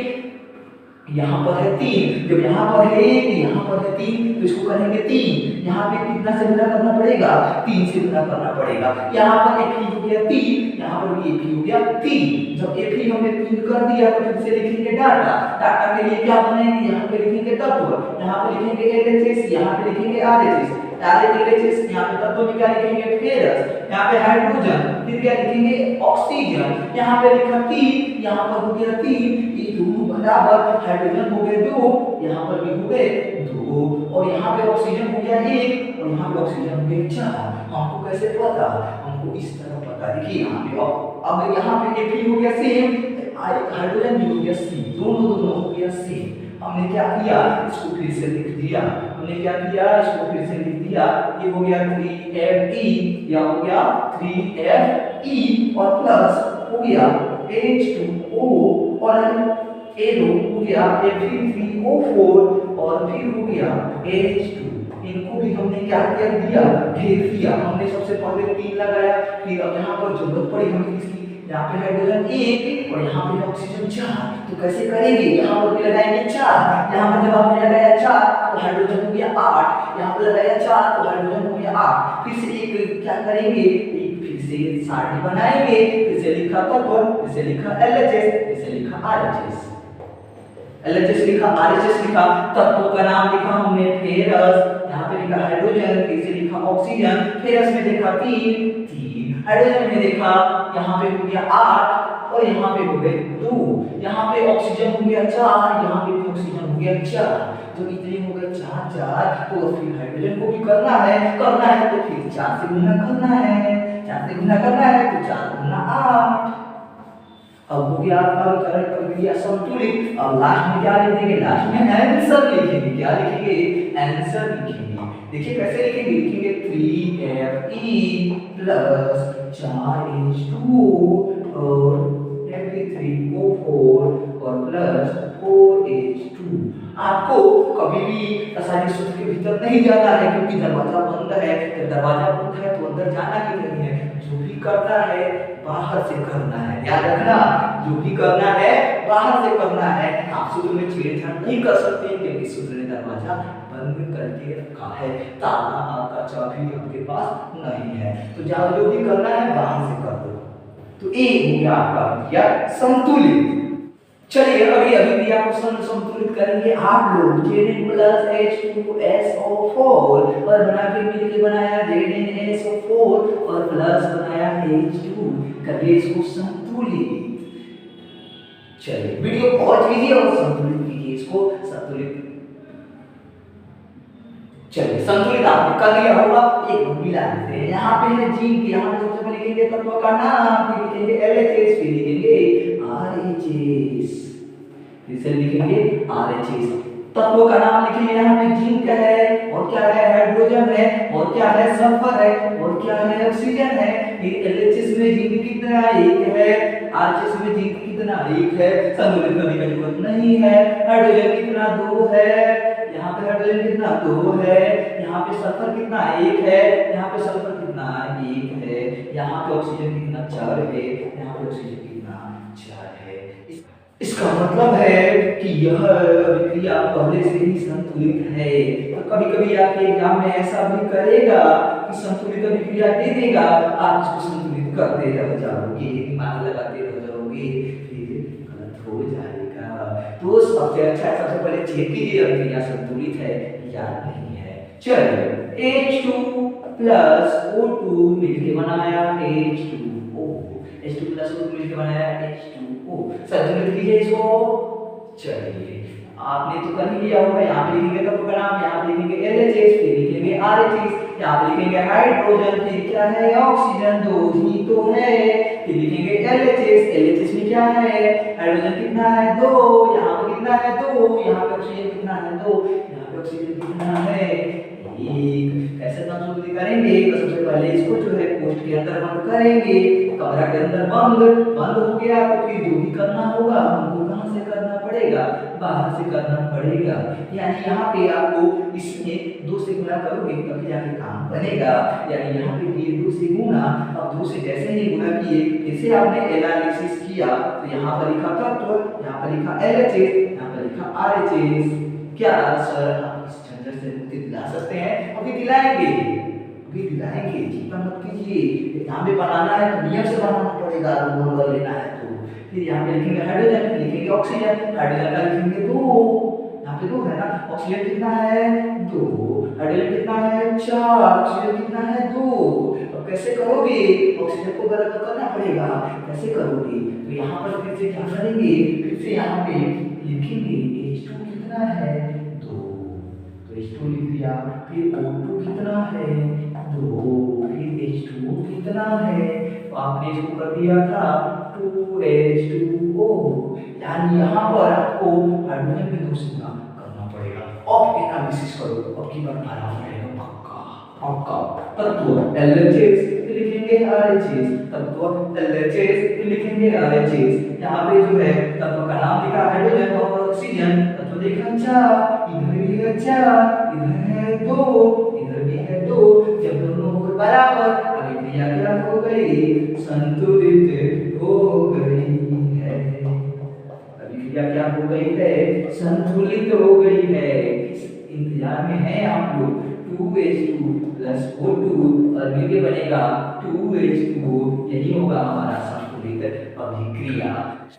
यहाँ पर है 3। जब यहाँ पर है 1, यहाँ पर है 3, तो इसको करेंगे 3। यहाँ पे कितना से गुना करना पड़ेगा? 3 से गुना करना पड़ेगा। यहाँ पर Fe हो गया 3, यहाँ पर भी Fe हो गया 3। जब Fe हमने 3 कर दिया तो फिर से लिखेंगे डाटा। डाटा के लिए क्या बनाएंगे? यहाँ पे लिखेंगे तत्व, यहाँ पे लिखेंगे LHS, यहाँ पे लिखेंगे RHS। LHS यहाँ पे तत्व में क्या लिखेंगे? फेरस, यहाँ पे हाइड्रोजन, फिर क्या लिखेंगे? ऑक्सीजन। यहाँ पे लिखा 3, यहाँ पर हो गया 3, ये दोनों बराबर। हाइड्रोजन हो गए 2, यहाँ पर भी हो गए 2, और यहाँ पे ऑक्सीजन हो गया 1, और यहाँ पे ऑक्सीजन हो गया 4। हमको कैसे पता? हमको इस तरह पता। देखिए यहाँ पे अब यहाँ पे Fe हो गया सेम, हाइड्रोजन भी हो गया सेम, दोनों हो गया सेम। हमने क्या किया? इसको फिर से लिख दिया। हमने क्या किया? इसको फिर से लिख दिया। ये हो गया 3Fe, या हो गया 3Fe, और प्लस हो गया H2O, और L हो गया Fe3O4, और फिर हो गया H2। इनको भी हमने क्या किया? दिया, घेर दिया। हमने सबसे पहले 3 लगाया, फिर अब यहाँ पर जरूरत पड़ी हमें किसकी? यहाँ पे हाइड्रोजन 1 और यहाँ पे ऑक्सीजन 4। तो कैसे करेंगे? यहाँ पर भी लगाएंगे 4। यहाँ पर जब आपने लगाया 4 तो हाइड्रोजन हो गया 8। यहाँ पर लगाया 4 तो हाइड्रोजन हो गया 8। फिर से एक क्या करेंगे? एक फिर से सारणी बनाएंगे। फिर से लिखा तत्व, फिर से लिखा LHS, फिर से लिखा RHS। LHS लिखा, RHS लिखा, तत्व का नाम लिखा हमने फेरस, यहाँ पे लिखा हाइड्रोजन, फिर से लिखा ऑक्सीजन। फेरस में देखा 3, हाइड्रोजन में देखा यहाँ पे हो गया 8, और यहाँ पे हो गए 2। यहाँ पे ऑक्सीजन हो गया 4, यहाँ पे भी ऑक्सीजन हो गया 4। तो इतने हो गए 4 4। तो फिर हाइड्रोजन को भी करना है तो फिर 4 से गुना करना है, 4 से गुना करना है तो 4 गुना 8। अब हो गया आपका विकर्ण प्रक्रिया संतुलित। अब लास्ट में क्या लिख देंगे? लास्ट में आंसर लिखेंगे। क्या लिखेंगे? आंसर लिखेंगे। देखिए कैसे लिखेंगे? लिखेंगे 3Fe प्लस 4H2O और Fe3O4 और प्लस 4H2। आपको कभी भी रासायनिक सूत्र के भीतर नहीं जाना है, क्योंकि दरवाजा बंद है। जब दरवाजा बंद है तो अंदर जाना ही नहीं है। जो भी करना है बाहर से करना है। याद रखना, जो भी करना है बाहर से करना है। आप सूत्र में छेड़छाड़ नहीं कर सकते, क्योंकि सूत्र ने दरवाजा बंद करके रखा है। ताला आपका चाबी आपके पास नहीं है। तो जो भी करना है बाहर से कर दो। तो ए हो गया आपका या संतुलित। चलिए अभी अभिक्रिया को संतुलित करेंगे आप लोग। Zn प्लस H2SO4 और बना के मिलके बनाया ZnSO4 और प्लस बनाया H2। करिए इसको संतुलित। चलिए वीडियो पॉज कीजिए और संतुलित कीजिए इसको। संतुलित, चलिए संतुलित आपने कर लिया होगा। एक मिला देते हैं। यहाँ पे है जिंक, यहाँ पे सबसे पहले लिखेंगे तत्व का नाम, फिर लिखेंगे LHS, फिर लिखेंगे RHS, फिर से लिखेंगे RHS। तत्व का नाम लिखिए यहाँ पे, जिंक है, और क्या है, हाइड्रोजन है, और क्या है, सल्फर है, और क्या है, ऑक्सीजन है। फिर एलएचएस में जिंक कितना, एक है, आरएचएस में जिंक कितना, एक है, संतुलित करने की जरूरत नहीं है। हाइड्रोजन कितना, दो है, यहाँ पे हाइड्रोजन कितना, दो है, यहाँ पे सल्फर कितना, एक है, यहाँ पे सल्फर कितना, एक है, यहाँ पे ऑक्सीजन कितना, चार है, यहाँ पे ऑक्सीजन कितना, चार है। इसका मतलब है कि यह अभिक्रिया पहले से ही संतुलित है। तो कभी कभी आपके एग्जाम में ऐसा भी करेगा कि संतुलित अभिक्रिया दे देगा, आप इसको संतुलित करते रह जाओगे, दिमाग लगाते रह जाओगे, फिर गलत हो जाएगा। तो सबसे अच्छा, सबसे पहले चेक कीजिए अभिक्रिया संतुलित है या नहीं है। चलिए, H2 प्लस O2 मिलके बनाया H2O, H2 प्लस O2 मिलके बनाया H2O। संतुलित कीजिए इसको। चलिए, आपने तो कर ही लिया होगा, यहाँ पे लिखेंगे तत्व का नाम, यहाँ पे लिखेंगे LHS, फिर लिखेंगे RHS, यहाँ पे लिखेंगे हाइड्रोजन, फिर क्या है, ऑक्सीजन, दो ही तो है, फिर लिखेंगे LHS, LHS में क्या है, हाइड्रोजन कितना है, दो, यहाँ पे कितना है, दो, यहाँ पे ऑक्सीजन कितना है, दो, यहाँ पे ऑक्सीजन कितना है, एक। कैसे संतुलित करेंगे, तो सबसे पहले इसको जो है पोस्ट के अंदर बंद करेंगे, कमरा के अंदर बंद हो गया, तो फिर जो भी करना होगा हमको कहाँ से करना पड़ेगा, बाहर से करना पड़ेगा। यानी यहाँ पे आपको इसमें दो से गुना करोगे तभी जाके काम बनेगा। यानी यहाँ पे ये दो से गुना, अब दो से जैसे ही गुना किए, जैसे आपने एनालिसिस किया, तो यहाँ पर लिखा तत्व, यहाँ पर लिखा LHS, यहाँ पर लिखा RHS। क्या सर आप इस झंझट से मुक्ति दिला सकते हैं? अभी दिलाएंगे, अभी दिलाएंगे, चिंता मत कीजिए। यहाँ पे बनाना है तो नियम से बनाना पड़ेगा, नंबर लेना है तो। फिर यहाँ पे लिखेंगे हाइड्रोजन, लिखेंगे ऑक्सीजन, हाइड्रोजन का लिखेंगे दो, यहाँ पे दो है ना, ऑक्सीजन कितना है, दो, हाइड्रोजन कितना है, चार, ऑक्सीजन कितना है, दो। अब कैसे करोगे, ऑक्सीजन को बराबर करना पड़ेगा, कैसे करोगे, तो यहाँ पर फिर से क्या करेंगे, फिर से यहाँ पे लिखेंगे H2 कितना है, दो, तो H2 लिख दिया, फिर O2 कितना है, दो, फिर H2O कितना है, तो आपने इसको कर दिया था 2H2O। यानी यहाँ पर आपको हाइड्रोजन में दो से गुना करना पड़ेगा। अब एनालिसिस करो, अब की बार बराबर रहेगा पक्का पक्का। तत्व LHS लिखेंगे RHS, तत्व LHS लिखेंगे RHS। यहाँ पे जो है तत्व का नाम लिखा हाइड्रोजन और ऑक्सीजन, तत्व देखा चार, इधर भी है चार, इधर है दो, इधर भी है दो। जब दोनों हो बराबर, अभिक्रिया क्या हो गई, संतुलित हो गई है। अभिक्रिया क्या हो गई है, संतुलित हो गई है। इस इंतजार में है आप लोग। 2H2 प्लस O2 और मिलके बनेगा 2H2O, यही होगा हमारा संतुलित अभिक्रिया।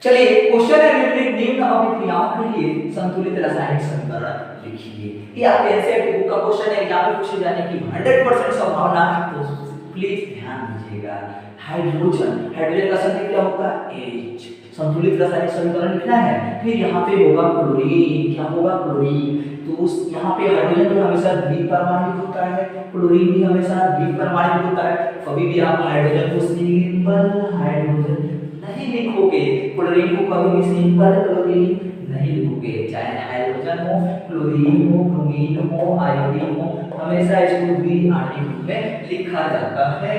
चलिए, क्वेश्चन है निम्न अभिक्रियाओं के लिए संतुलित रासायनिक समीकरण लिखिए। ये आपके एनसीईआरटी बुक का क्वेश्चन है, यहाँ पे पूछे जाने की 100% संभावना, तो प्लीज ध्यान दीजिएगा। हाइड्रोजन, हाइड्रोजन का संकेत क्या होता है, H। संतुलित रासायनिक समीकरण लिखना है, फिर यहाँ पे होगा क्लोरीन, क्या होगा, क्लोरीन। तो यहाँ पे हाइड्रोजन तो हमेशा द्विपरमाणुक होता है, क्लोरीन भी हमेशा द्विपरमाणुक होता है। कभी भी आप हाइड्रोजन को सिंपल हाइड्रोजन नहीं लिखोगे, क्लोरीन को कभी भी सिंपल क्लोरीन नहीं लिखोगे। चाहे हाइड्रोजन हो, क्लोरीन हो, ब्रोमीन हो, आयोडीन हो, हमेशा इसको द्विआण्विक रूप में लिखा जाता है।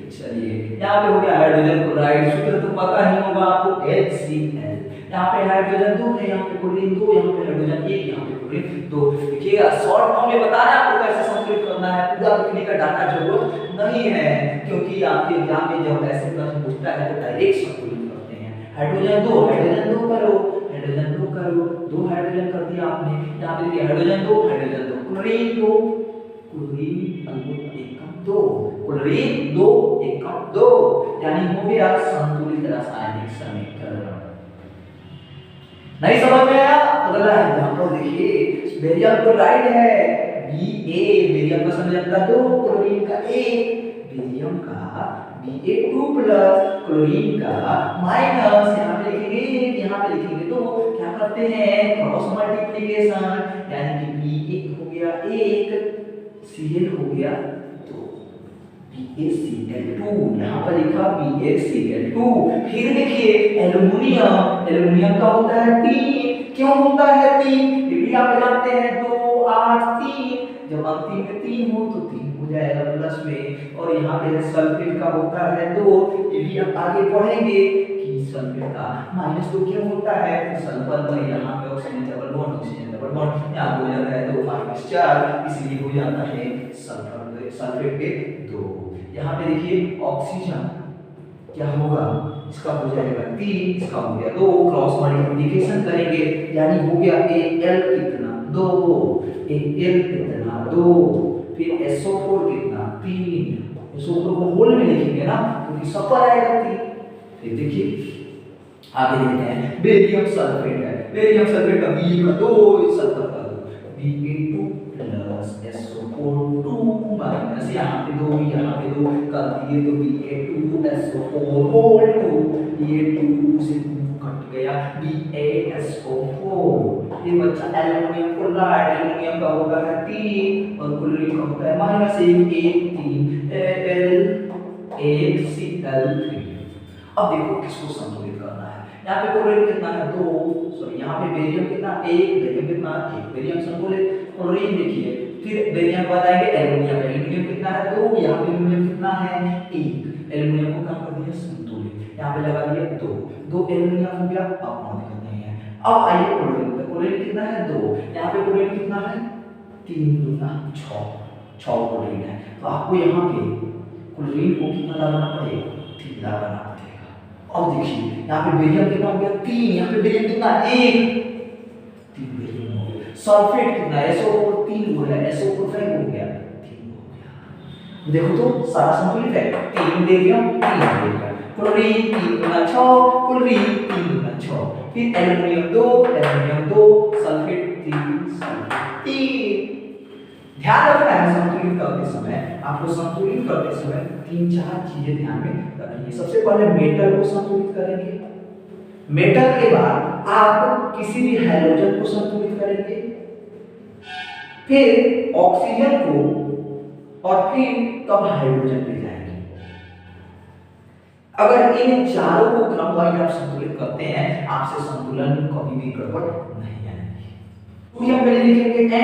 चलिए, यहाँ पे हो गया हाइड्रोजन क्लोराइड, सूत्र तो पता ही होगा आपको, HCl। यहाँ पे हाइड्रोजन दो है, यहाँ पे क्लोरीन दो, यहाँ पे हाइड्रोजन एक, यहाँ पे क्लोरीन दो। देखिएगा शॉर्ट फॉर्म में बता रहे हैं आपको कैसे संतुलित करना है, पूरा लिखने का डाटा जरूरत नहीं है, क्योंकि आपके एग्जाम में जब ऐसे प्रश्न पूछता है तो डायरेक्ट संतुलित करते हैं। हाइड्रोजन दो करो, हाइड्रोजन दो करो, दो हाइड्रोजन कर दिया आपने, यहाँ पे हाइड्रोजन दो, क्लोरीन दो, क्लोरीन दो एकम दो, क्लोरीन दो एकम दो, यानी हो गया संतुलित रासायनिक समीकरण। नहीं समझ में आया? अगला एग्जांपल देखिए, बेरियम क्लोराइड है, Ba, बेरियम का संयोजकता 2, क्लोरीन का 1, बेरियम का Ba2 प्लस क्लोरीन का माइनस, यहाँ पे लिखेंगे 1, यहाँ पे लिखेंगे 2, क्या करते हैं, क्रॉस मल्टीप्लिकेशन, यानी कि B1 हो गया 1, Cl हो गया 2, BaCl2, यहाँ पर लिखा BaCl2। फिर देखिए एल्युमिनियम, एल्युमिनियम का होता है 3, क्यों होता है 3? ये भी आप जानते हैं 2 8 3, जब अंतिम में 3 हो तो 3 हो जाएगा प्लस में, और यहाँ पे सल्फेट का होता है 2, ये भी आप आगे पढ़ेंगे कि सल्फेट का -2 क्यों होता है, तो सल्फर पर यहाँ पे ऑक्सीजन डबल बॉन्ड यहाँ हो जाता है 2 -4, इसलिए हो जाता है सल्फेट पे 2। यहाँ पे देखिए ऑक्सीजन क्या होगा, इसका हो जाएगा 3, इसका हो गया 2, क्रॉस मल्टीप्लिकेशन करेंगे यानी हो गया Al कितना 2, Al कितना 2, फिर SO4 कितना 3, SO4 को होल में लिखेंगे ना क्योंकि सब पर आएगा 3। फिर देखिए आगे देखते हैं बेरियम सल्फेट है, बेरियम सल्फेट का Be का 2, सल्फर का 2, Be2 प्लस SO4 2 माइनस यहाँ पे 2 कर दिए तो Ba2 SO4 होल 2, ये 2 से 2 कट गया BaSO4, ये बच्चा एल्युमिनियम क्लोराइड, एल्युमिनियम का होता है 3 और क्लोरीन का होता है -1 1 3 Al 1 Cl3। अब देखो किसको संतुलित करना है, यहाँ पे क्लोरीन कितना है 2, सॉरी यहाँ पे बेरियम कितना 1, बेरियम कितना 1, बेरियम संतुलित, क्लोरीन देखिए, फिर बेरियम के बाद आएंगे एल्युमिनियम, एल्युमिनियम कितना है 2, यहाँ पे एल्युमिनियम कितना है 1, एल्युमिनियम को क्या कर दिया संतुलित, यहाँ पे लगा दिया 2 एल्युमिनियम हो गया। अब कौन दिक्कत नहीं है, अब आइए क्लोरीन पे, क्लोरीन कितना है 2, यहाँ पे क्लोरीन कितना है 3 दूना 6 क्लोरीन है, तो आपको यहाँ पे क्लोरीन को कितना लगाना पड़ेगा 3 लगाना पड़ेगा। अब देखिए यहाँ पे बेरियम कितना हो गया 3, यहाँ पे बेरियम कितना 1, 3 बेरियम हो गया, सल्फेट कितना SO4 3 हो गया, SO4 5 हो गया 3 हो गया। देखो तो सारा संतुलित है, 3 बेरियम 3 बेरियम, क्लोरीन 3 गुना 6, क्लोरीन 3 गुना 6, फिर एल्युमिनियम 2 सल्फेट 3। ध्यान रखना है संतुलित करते समय, आपको संतुलित करते समय 3-4 चीजें ध्यान में रखनी है। सबसे पहले मेटल को संतुलित करेंगे, मेटल के बाद आप किसी भी हैलोजन को संतुलित करेंगे, फिर ऑक्सीजन को, और फिर तब हाइड्रोजन पे जाएंगे। अगर इन चारों को क्रमवार आप संतुलित करते हैं, आपसे संतुलन कभी भी गड़बड़ नहीं आएगी। सोडियम पहले लिखेंगे Na+,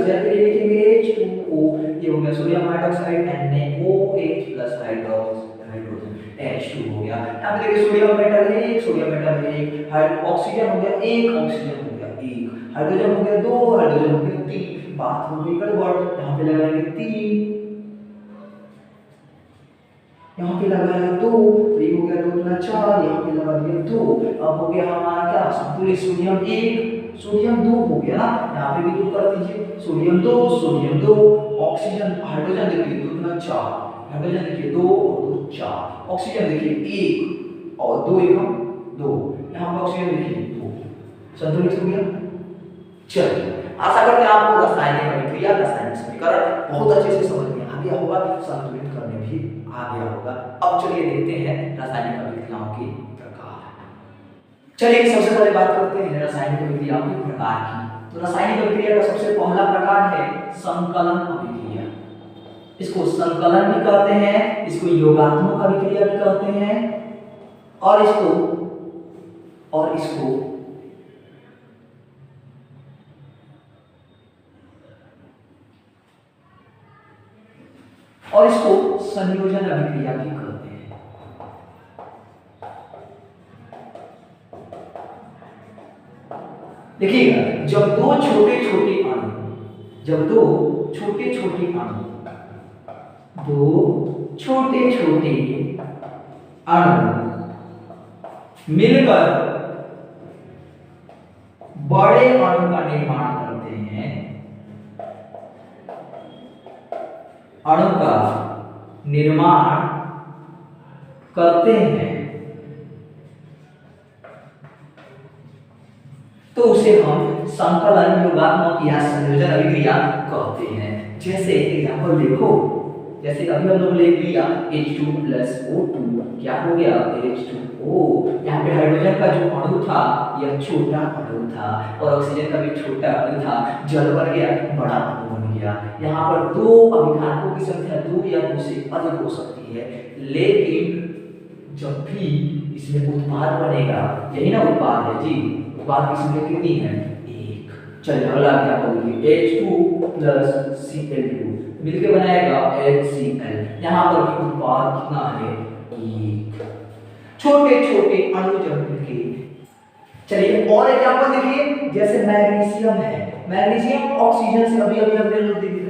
जैसे लिखेंगे H2O, ये हो गया sodium hydroxide, NaOH+ hydrogen H2 हो गया। यहाँ पे देखिए सोडियम मेटल है 1, सोडियम मेटल है 1, ऑक्सीजन हो गया 1, ऑक्सीजन हो गया 1, हाइड्रोजन हो गया 2, हाइड्रोजन हो गया 3, बात हो गई गड़बड़। यहाँ पे लगाएंगे 3, यहाँ पे लगाया 2, तो ये हो गया 2 गुना 4, यहाँ पे लगा दिया 2, अब हो गया हमारा क्या संतुलित सोडियम 1, सोडियम 2 हो गया ना, यहाँ पे भी 2 कर दीजिए, सोडियम 2, ऑक्सीजन हाइड्रोजन देखिए 2 गुना 4, हाइड्रोजन देखिए 2 और 2 4, ऑक्सीजन देखिए 1 और 2 एकम 2, यहाँ पे ऑक्सीजन देखिए 2, संतुलित हो गया। चलिए आशा करते हैं आपको रासायनिक अभिक्रिया, रासायनिक समीकरण बहुत अच्छे से समझ में आ गया होगा, संतुलित करने भी आ गया होगा। अब चलिए देखते हैं रासायनिक अभिक्रियाओं के प्रकार। चलिए सबसे पहले बात करते हैं रासायनिक अभिक्रियाओं के प्रकार की। तो रासायनिक अभिक्रिया का सबसे पहला प्रकार है संकलन अभिक्रिया। इसको संकलन भी कहते हैं, इसको योगात्मक अभिक्रिया भी कहते हैं, और इसको संयोजन अभिक्रिया भी कहते हैं। देखिएगा जब दो छोटे छोटे अणु मिलकर बड़े अणु का निर्माण करते हैं, अणु का निर्माण करते हैं, तो उसे हम संकलन, योगात्मक या संयोजन अभिक्रिया कहते हैं। जैसे एग्जांपल देखो, जैसे अभी हम लोग ले लिया H2+O2, क्या हो गया H2O। यहाँ पे हाइड्रोजन का जो अणु था यह छोटा अणु था, और ऑक्सीजन का भी छोटा अणु था, जल बन गया बड़ा अणु बन गया। यहाँ पर दो अभिकारकों की संख्या 2 या 2 से अधिक हो सकती है, लेकिन जब भी इसमें उत्पाद बनेगा, यही ना उत्पाद है जी, बात की संख्या कितनी है? एक। चलिए अगला एग्जांपल देखिए, H2 प्लस Cl2 मिलकर बनाएगा HCl। यहाँ पर भी उत्पाद कितना है? एक। छोटे छोटे अणु जब मिलके, चलिए और एग्जांपल देखिए, जैसे मैग्नीशियम है, मैग्नीशियम ऑक्सीजन से अभी अभी हमने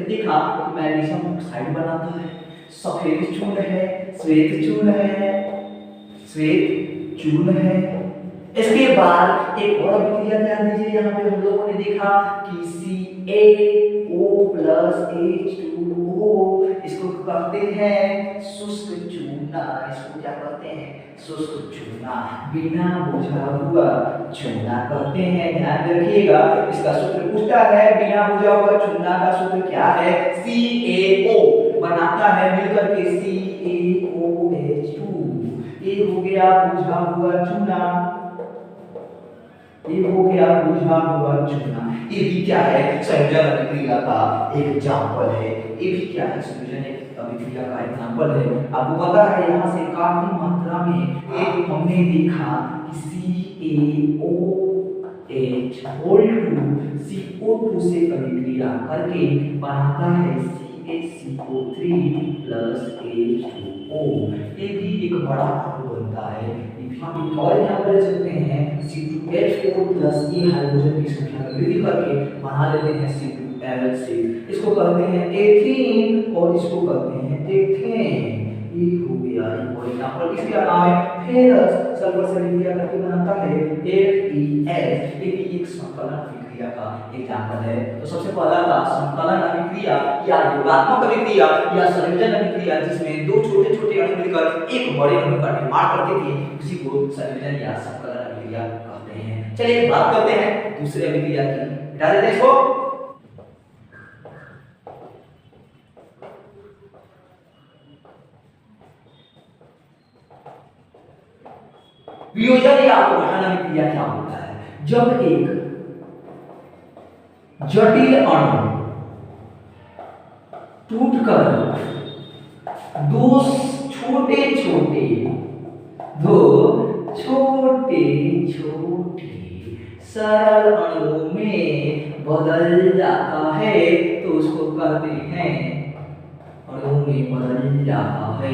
देखा तो मैग्नीशियम ऑक्साइड बनाता है। सफेद चूर्ण है, श्वेत चूर्ण है, श्वेत चूर्ण है। इसके बाद एक और अभिक्रिया ध्यान दीजिए, यहाँ पे हम लोगों ने देखा कि CaO प्लस H2O, इसको कहते हैं शुष्क चूना। इसको क्या कहते हैं? शुष्क चूना, बिना बुझा हुआ चूना कहते हैं। ध्यान रखिएगा, इसका सूत्र पूछता है बिना बुझा हुआ चूना का सूत्र क्या है? CaO बनाता है मिलकर के CaOH2। ये हो गया बुझा हुआ चूना, ये हो गया बुझा हुआ चूना। ये भी क्या है? संयोजन अभिक्रिया का एग्जांपल है। ये भी क्या है? संयोजन अभिक्रिया का एग्जांपल है। आपको पता है यहाँ से काफी मात्रा में एक हमने देखा कि CaOH2 से अभिक्रिया करके बनाता है CaCO3 प्लस H2O। ये भी एक बड़ा अणु बनता है। और यहाँ पर सकते हैं C2H4 प्लस E हाइड्रोजन की संख्या में वृद्धि करके बना लेते हैं C2H6। इसको कहते हैं एथीन और इसको कहते हैं एथेन। ये हो गया एक और एग्जांपल। इसके अलावा फेरस सल्फर से अभिक्रिया करके बनाता है FeS। ये भी एक संकलन अभिक्रिया का एग्जांपल है। तो सबसे पहला था संकलन अभिक्रिया या योगात्मक अभिक्रिया या संयोजन अभिक्रिया, जिसमें दो छोटे छोटे अणु मिलकर एक बड़े अणु का निर्माण करते थे, उसी को संयोजन या संकलन अभिक्रिया कहते हैं। चलिए बात करते हैं दूसरे अभिक्रिया की। हटा देते हैं इसको। वियोजन या अपघटन अभिक्रिया क्या होता है? जब एक जटिल अणु टूटकर दो छोटे छोटे सरल अणुओं में बदल जाता है तो उसको कहते हैं, अणुओं में बदल जाता है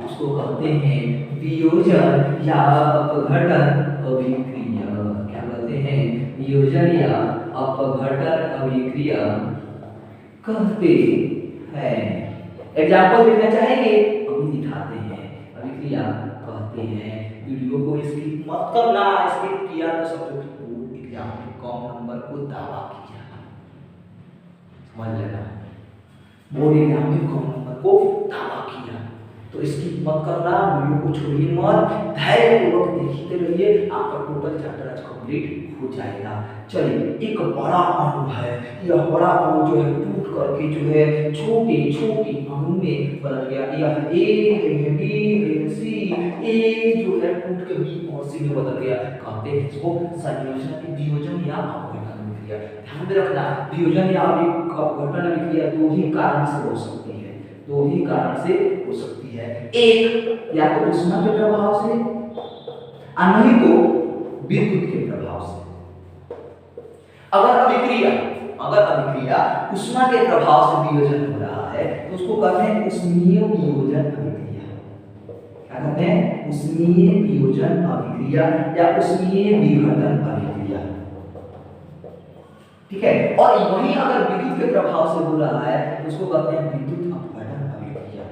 उसको कहते हैं वियोजन या अपघटन अभिक्रिया। क्या कहते हैं? वियोजन या अपघटन अभिक्रिया कहते हैं। एग्जाम्पल देना चाहेंगे? अभी दिखाते हैं। अभिक्रिया कहते हैं। वीडियो को स्किप मत करना, स्किप किया तो सब्जेक्ट बोर्ड एग्जाम में कम नंबर को दावा किया, समझ लेना। बोर्ड एग्जाम में कम नंबर को दावा किया तो इसकी मत करना, वीडियो को छोड़िए मत, धैर्यपूर्वक देखते रहिए, आपका टोटल चैप्टर आज कंप्लीट हो जाएगा। चलिए एक बड़ा अणु है, यह बड़ा अणु जो है टूट करके जो है छोटे छोटे अणु में बदल गया। यह A है, B है, C, A जो है टूट के B और C में बदल गया। कहते हैं इसको संयोजन, वियोजन या अपघटन अभिक्रिया। ध्यान में रखना, वियोजन या अपघटन अभिक्रिया दो ही कारण से हो सकती है, दो ही कारण से हो सकती है। एक या तो ऊष्मा के प्रभाव से, नहीं तो विद्युत के प्रभाव से। अगर अभिक्रिया ऊष्मा के प्रभाव से वियोजन हो रहा है तो उसको कहते हैं ऊष्मीय वियोजन अभिक्रिया। क्या कहते हैं? ऊष्मीय वियोजन अभिक्रिया या ऊष्मीय विघटन अभिक्रिया। ठीक है। और वहीं अगर विद्युत के प्रभाव से हो रहा है तो उसको कहते हैं विद्युत अपघटन अभिक्रिया।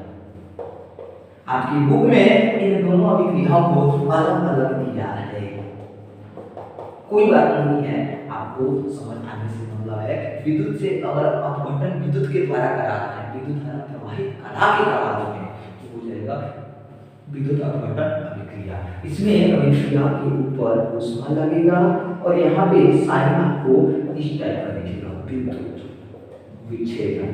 आपकी बुक में इन दोनों अभिक्रियाओं को अलग अलग दिया है, कोई बात नहीं है, आपको समझ आने से मतलब है। विद्युत से अगर अपघटन विद्युत के द्वारा करा है, विद्युत धारा प्रवाहित करा के करा है तो हो जाएगा विद्युत अपघटन अभिक्रिया। इसमें अभिक्रिया के ऊपर ऊष्मा लगेगा और यहाँ पे साइन आपको इस टाइप का दिखेगा, विद्युत विक्षेपण।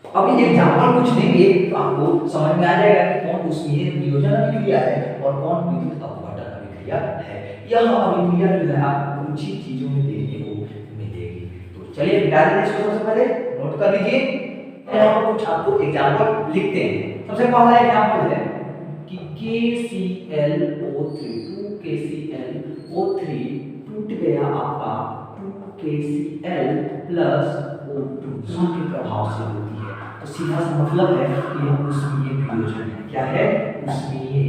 अभी एग्जाम्पल कुछ देंगे तो आपको समझ में आ जाएगा कि कौन ऊष्मीय वियोजन अभिक्रिया है और कौन विद्युत अपघटन अभिक्रिया है। यह अभिक्रिया जो है आपको कुछ ही चीजों में देखने को मिलेगी। तो चलिए मिटा देते हैं इसको। सबसे पहले नोट कर लीजिए, यहाँ पर कुछ आपको एग्जाम्पल लिखते हैं। सबसे पहला एग्जाम्पल है कि KClO3, 2KClO3 टूट गया आपका 2KCl प्लस O2 के प्रभाव से होती है। तो सीधा सा मतलब है कि हम उष्मीय वियोजन है। क्या है? उष्मीय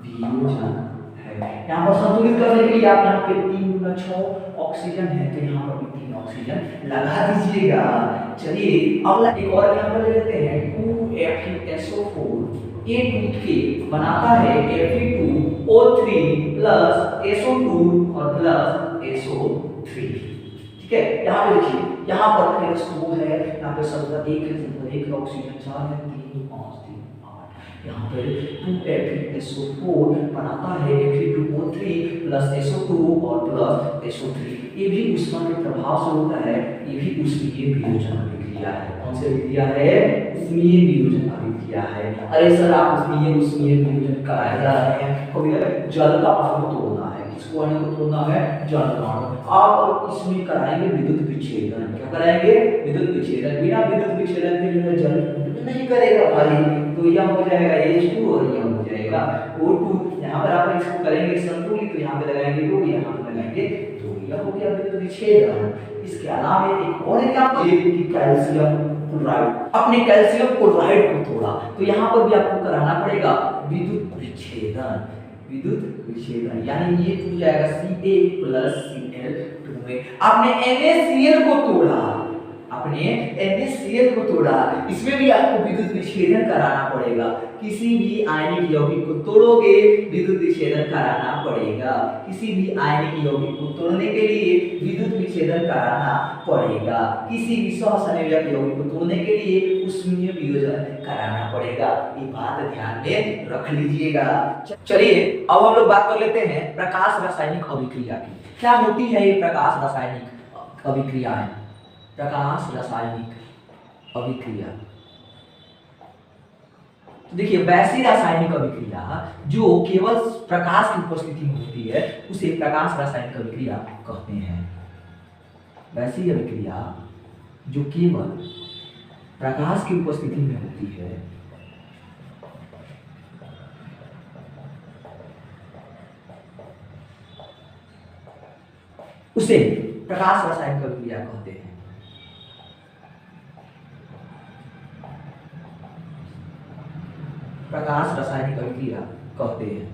वियोजन है। यहाँ पर संतुलित करने के लिए आप यहाँ पे 3 गुना 6 ऑक्सीजन है तो यहाँ पर भी 3 ऑक्सीजन लगा दीजिएगा। चलिए अगला एक और एग्जांपल ले लेते हैं। 2FeSO4 ये टूट के बनाता है Fe2O3 प्लस SO2 और प्लस SO3। ठीक है, यहाँ पे देखिए, यहाँ पर फिर 2 है, यहाँ पे सल्फर 1 है, सल्फर 1 ऑक्सीजन 4 है, 3 5 3 8। यहाँ पे 2FeSO4 बनाता है Fe2O3 प्लस SO2 और प्लस SO3। ये भी ऊष्मा के प्रभाव से होता है, ये भी ऊष्मीय वियोजन अभिक्रिया है। कौन सी अभिक्रिया है? ऊष्मीय वियोजन अभिक्रिया है। अरे सर आप ऊष्मीय वियोजन कराए जा रहे हैं, कभी जल का अणु तोड़ना है। किसको अणु को तोड़ना है? जल का अणु। आप इसमें कराएंगे विद्युत विच्छेदन। क्या कराएंगे? विद्युत विच्छेदन। बिना विद्युत विच्छेदन के जो है जल नहीं करेगा भाई, तो यह हो जाएगा H2 और यह हो जाएगा O2। यहाँ पर आप इसको करेंगे संतुलित, तो यहाँ पे लगाएंगे 2, यहाँ पे लगाएंगे 2, यह हो गया विद्युत विच्छेदन। इसके अलावा एक और एग्जांपल कि कैल्शियम क्लोराइड, अपने कैल्शियम क्लोराइड को तोड़ा, तो यहाँ पर भी आपको कराना पड़ेगा विद्युत विच्छेदन। विद्युत विच्छेदन यानी ये टूट जाएगा Ca प्लस Cl2 में। आपने NaCl को तोड़ा, आपने NaCl को तोड़ा, इसमें भी आपको विद्युत विच्छेदन कराना पड़ेगा। किसी भी आयनिक यौगिक को तोड़ोगे विद्युत विच्छेदन कराना पड़ेगा। किसी भी आयनिक यौगिक को तोड़ने के लिए विद्युत विच्छेदन कराना पड़ेगा। किसी भी सहसंयोजक यौगिक को तोड़ने के लिए ऊष्मीय वियोजन कराना पड़ेगा। ये बात ध्यान में रख लीजिएगा। चलिए अब हम लोग बात कर लेते हैं प्रकाश रासायनिक अभिक्रिया की। क्या होती है ये प्रकाश रासायनिक अभिक्रियाएं? प्रकाश रासायनिक अभिक्रिया, देखिए वैसी रासायनिक अभिक्रिया जो केवल प्रकाश की उपस्थिति में होती है उसे प्रकाश रासायनिक अभिक्रिया कहते हैं। वैसी अभिक्रिया जो केवल प्रकाश की उपस्थिति में होती है उसे प्रकाश रासायनिक अभिक्रिया कहते हैं। प्रकाश रासायनिक अभिक्रिया कहते हैं।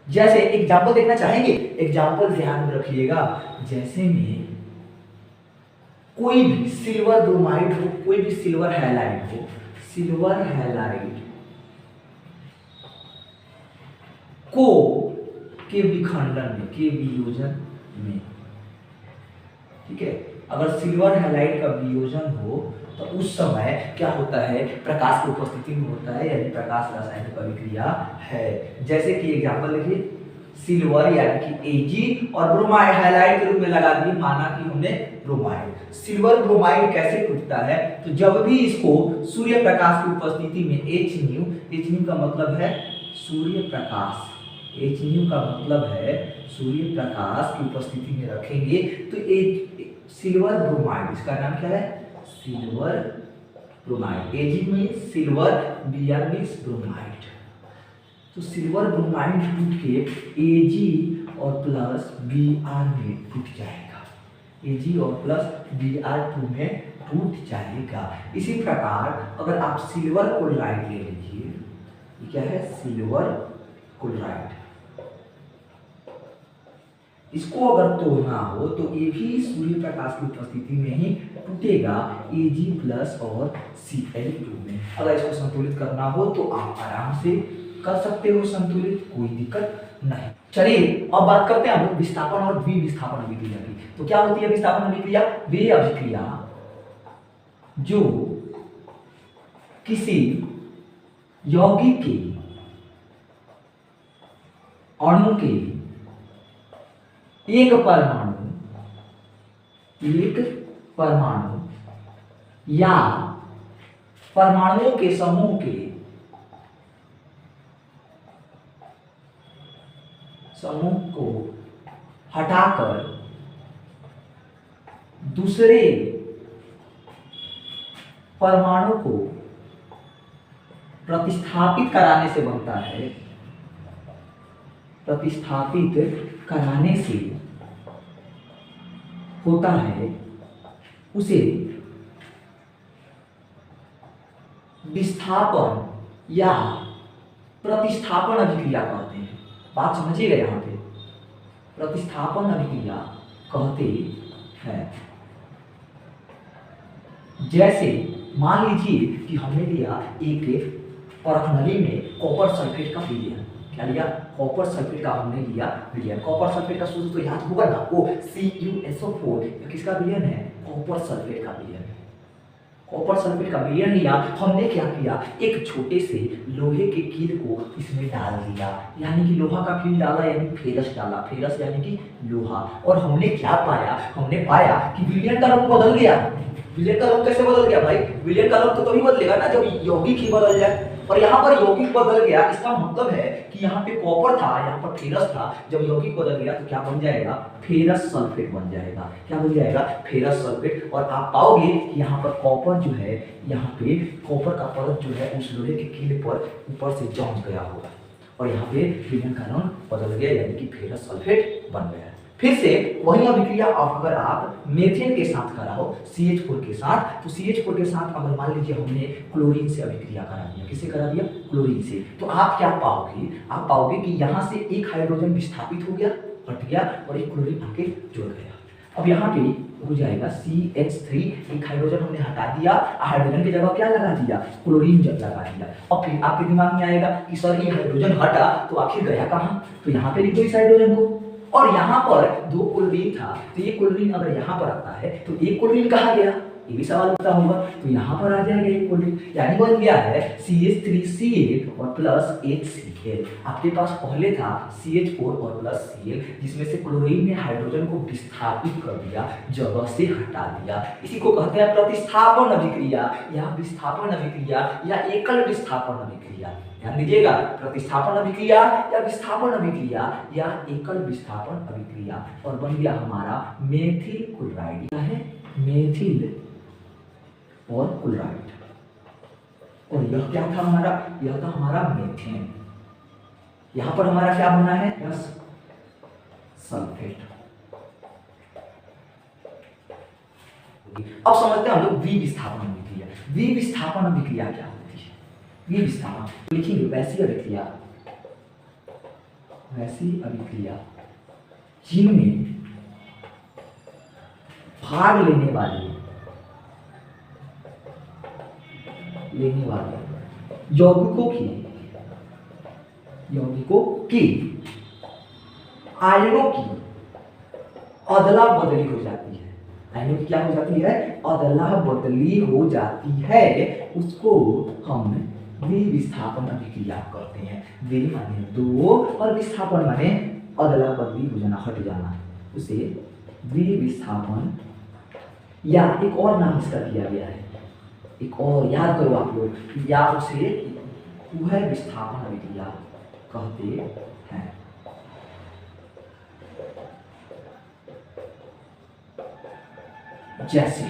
जैसे एग्जाम्पल देखना चाहेंगे, एग्जाम्पल ध्यान में रखिएगा। जैसे में कोई भी सिल्वर ब्रोमाइड हो, कोई भी सिल्वर हैलाइड हो, सिल्वर हैलाइड को के विखंडन में, के वियोजन में, ठीक है, अगर सिल्वर हैलाइड का वियोजन हो तो उस समय क्या होता है? प्रकाश की उपस्थिति में होता है, यानी प्रकाश रासायनिक अभिक्रिया है। जैसे कि एग्जांपल देखिए, सिल्वर यानी कि Ag और ब्रोमाइड हैलाइड के रूप में लगा दिए, माना कि हमने ब्रोमाइड। सिल्वर ब्रोमाइड कैसे टूटता है? तो जब भी इसको सूर्य प्रकाश की उपस्थिति में Hν का मतलब है सूर्य प्रकाश, Hν का मतलब है सूर्य प्रकाश की उपस्थिति में रखेंगे तो एक सिल्वर ब्रोमाइड, इसका नाम क्या है? Silver bromide. Ag में सिल्वर, Br मींस ब्रोमाइड। तो सिल्वर ब्रोमाइड टूट के Ag और प्लस Br में टूट जाएगा, Ag और प्लस Br2 में टूट जाएगा। इसी प्रकार अगर आप सिल्वर क्लोराइड ले लीजिए, ये क्या है? Silver chloride. इसको अगर तोड़ना हो तो ये भी सूर्य प्रकाश की उपस्थिति में ही टूटेगा, Ag प्लस और Cl2 में। अगर इसको संतुलित करना हो तो आप आराम से कर सकते हो संतुलित, कोई दिक्कत नहीं। चलिए अब बात करते हैं हम विस्थापन और द्विविस्थापन अभिक्रिया की। तो क्या होती है विस्थापन अभिक्रिया? वे अभिक्रिया जो किसी यौगिक के अणु के एक परमाणु या परमाणुओं के समूह को हटाकर दूसरे परमाणु को प्रतिस्थापित कराने से बनता है, प्रतिस्थापित कराने से होता है, उसे विस्थापन या प्रतिस्थापन अभिक्रिया कहते हैं। बात समझिएगा, यहाँ पे प्रतिस्थापन अभिक्रिया कहते हैं। जैसे मान लीजिए कि हमने लिया एक परखनली में कॉपर सल्फेट का विलयन, क्या लिया, कॉपर सल्फेट का हमने लिया विलयन। कॉपर सल्फेट का सूत्र तो याद होगा ना आपको, CuSO4, किसका विलयन है, कॉपर सल्फेट का विलयन। कॉपर सल्फेट का विलयन लिया, हमने क्या किया, एक छोटे से लोहे के कील को इसमें डाल दिया, यानी कि लोहा का कील डाला, यानी फेरस डाला, फेरस यानी कि लोहा। और हमने क्या पाया, हमने पाया कि विलयन का रंग बदल गया। विलयन का रंग कैसे बदल गया भाई, विलयन का रंग तो तभी बदलेगा ना जब यौगिक ही बदल जाए, और यहाँ पर यौगिक बदल गया, इसका मतलब है कि यहाँ पे कॉपर था, यहाँ पर फेरस था, जब यौगिक बदल गया तो क्या बन जाएगा, फेरस सल्फेट बन जाएगा। क्या बन जाएगा, फेरस सल्फेट। और आप पाओगे कि यहाँ पर कॉपर जो है, यहाँ पे कॉपर का परत जो है उस लोहे के कील पर ऊपर से जम गया होगा, और यहाँ पे विलयन का रंग बदल गया, यानी कि फेरस सल्फेट बन गया। फिर से वही अभिक्रिया अगर आप मेथेन के साथ कराओ, CH4 के साथ, तो CH4 के साथ अगर मान लीजिए हमने क्लोरीन से अभिक्रिया करा दिया, किससे करा दिया, क्लोरीन से, तो आप क्या पाओगे, आप पाओगे कि यहाँ से एक हाइड्रोजन विस्थापित हो गया, हट गया, और एक क्लोरीन आके जुड़ गया। अब यहाँ पे हो जाएगा CH3, एक हाइड्रोजन हमने हटा दिया, हाइड्रोजन की जगह क्या लगा दिया, क्लोरीन लगा दिया। और फिर आपके दिमाग में आएगा कि सर ये हाइड्रोजन हटा तो आखिर गया कहाँ, तो यहाँ पे लिख दो इस हाइड्रोजन को, और यहाँ पर दो क्लोरीन था, तो ये क्लोरीन अगर यहाँ पर आता है तो एक क्लोरीन कहाँ गया, ये भी सवाल होता होगा, तो यहाँ पर आ जाएगा एक क्लोरीन, यानी बन गया है CH3Cl और प्लस HCl। आपके पास पहले था CH4 और प्लस Cl, जिसमें से क्लोरीन ने हाइड्रोजन को विस्थापित कर दिया, जगह से हटा दिया। इसी को कहते हैं प्रतिस्थापन अभिक्रिया या विस्थापन अभिक्रिया या एकल विस्थापन अभिक्रिया। ध्यान दीजिएगा, प्रतिस्थापन अभिक्रिया या विस्थापन अभिक्रिया या एकल विस्थापन अभिक्रिया, और बन गया हमारा मेथिल क्लोराइड। क्या है, मेथिल और क्लोराइड। और यह क्या था हमारा, यह था हमारा मेथेन। यहां पर हमारा क्या बना है, सल्फेट। अब समझते हैं हम लोग द्विविस्थापन अभिक्रिया। द्विविस्थापन अभिक्रिया क्या होती है, द्विविस्थापन लिखेंगे, वैसी अभिक्रिया, वैसी अभिक्रिया जिनमें भाग लेने वाले यौगिकों की आयनों की अदला बदली हो जाती है। आयनों की क्या हो जाती है, अदला बदली हो जाती है, उसको हम द्विविस्थापन अभिक्रिया कहते हैं। द्वि माने दो और विस्थापन माने अदला बदली हो जाना, हट जाना, उसे द्विविस्थापन या एक और नाम इसका दिया गया है, एक और याद करो आप लोग, या उसे वह विस्थापन अभिक्रिया कहते हैं। जैसे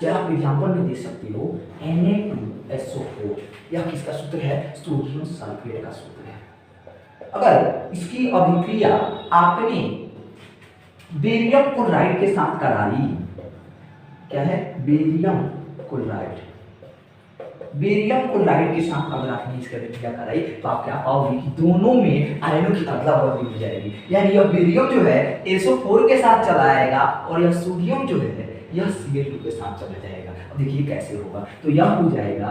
आप एग्जाम्पल में दे सकते हो Na2SO4, यह किसका सूत्र है, सोडियम सल्फेट का सूत्र है। अगर इसकी अभिक्रिया आपने बेरियम क्लोराइड के साथ करा ली, क्या है, बेरियम क्लोराइड, बेरियम क्लोराइड के साथ अगर आपने इसका अभिक्रिया कराई, तो आप क्या पाओगे कि दोनों में आयनों की अदला बदली हो जाएगी। यानी यह बेरियम जो है SO4 के साथ चला आएगा, और यह सोडियम जो है यह Cl2 के साथ चला जाएगा। अब देखिए कैसे होगा, तो यह हो जाएगा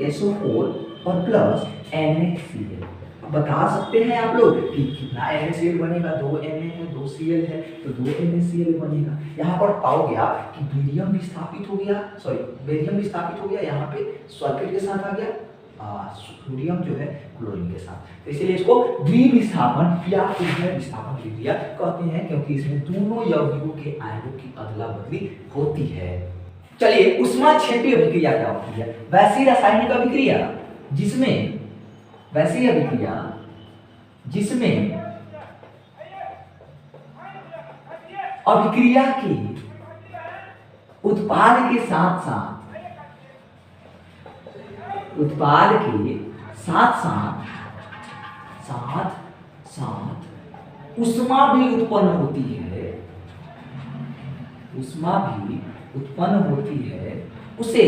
SO4 और प्लस NaCl। बता सकते हैं आप लोग कि कितना NaCl बनेगा, 2 Na है 2 Cl है, तो 2 NaCl बनेगा। यहाँ पर पाओगे आप कि बेरियम विस्थापित हो गया, बेरियम विस्थापित हो गया, यहाँ पे सल्फेट के साथ आ गया, सोडियम जो है क्लोरीन के साथ, तो इसलिए इसको द्विविस्थापन या विस्थापन अभिक्रिया कहते हैं, क्योंकि इसमें दोनों यौगिकों के आयनों की अदला बदली होती है। चलिए ऊष्माक्षेपी अभिक्रिया क्या होती है, वैसी रासायनिक अभिक्रिया जिसमें, वैसी अभिक्रिया जिसमें अभिक्रिया के उत्पाद के साथ साथ उत्पाद के साथ साथ साथ साथ उष्मा भी उत्पन्न होती है, उष्मा भी उत्पन्न होती है, उसे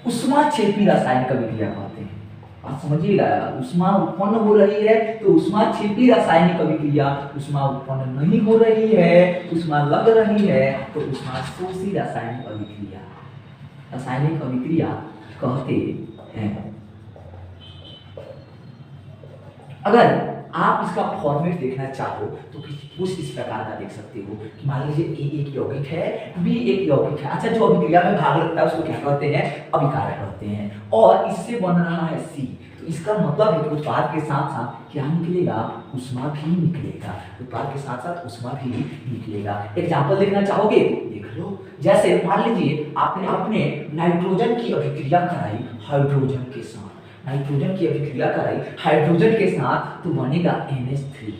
उष्माक्षेपी रासायनिक अभिक्रिया कहते हैं। आप समझिएगा, उष्मा उत्पन्न हो रही है तो उष्माक्षेपी रासायनिक अभिक्रिया, उष्मा उत्पन्न नहीं हो रही है, उष्मा लग रही है तो उष्माशोषी रासायनिक अभिक्रिया, रासायनिक अभिक्रिया कहते हैं। अगर आप इसका फॉर्मेट देखना चाहो तो कुछ इस प्रकार का देख सकते हो कि मान लीजिए ए एक यौगिक है, बी एक यौगिक है। अच्छा, जो अभिक्रिया में भाग लेता है उसको क्या कहते हैं? अभिकारक कहते हैं। और इससे बन रहा है सी, तो इसका मतलब है कि उत्पाद के साथ साथ क्या निकलेगा? उष्मा भी निकलेगा। उत्पाद के साथ साथ उष्मा भी निकलेगा। एग्जाम्पल देखना चाहोगे? देख लो। जैसे मान लीजिए आपने नाइट्रोजन की अभिक्रिया कराई हाइड्रोजन के साथ, नाइट्रोजन की अभिक्रिया कराई हाइड्रोजन के साथ, तो बनेगा NH3।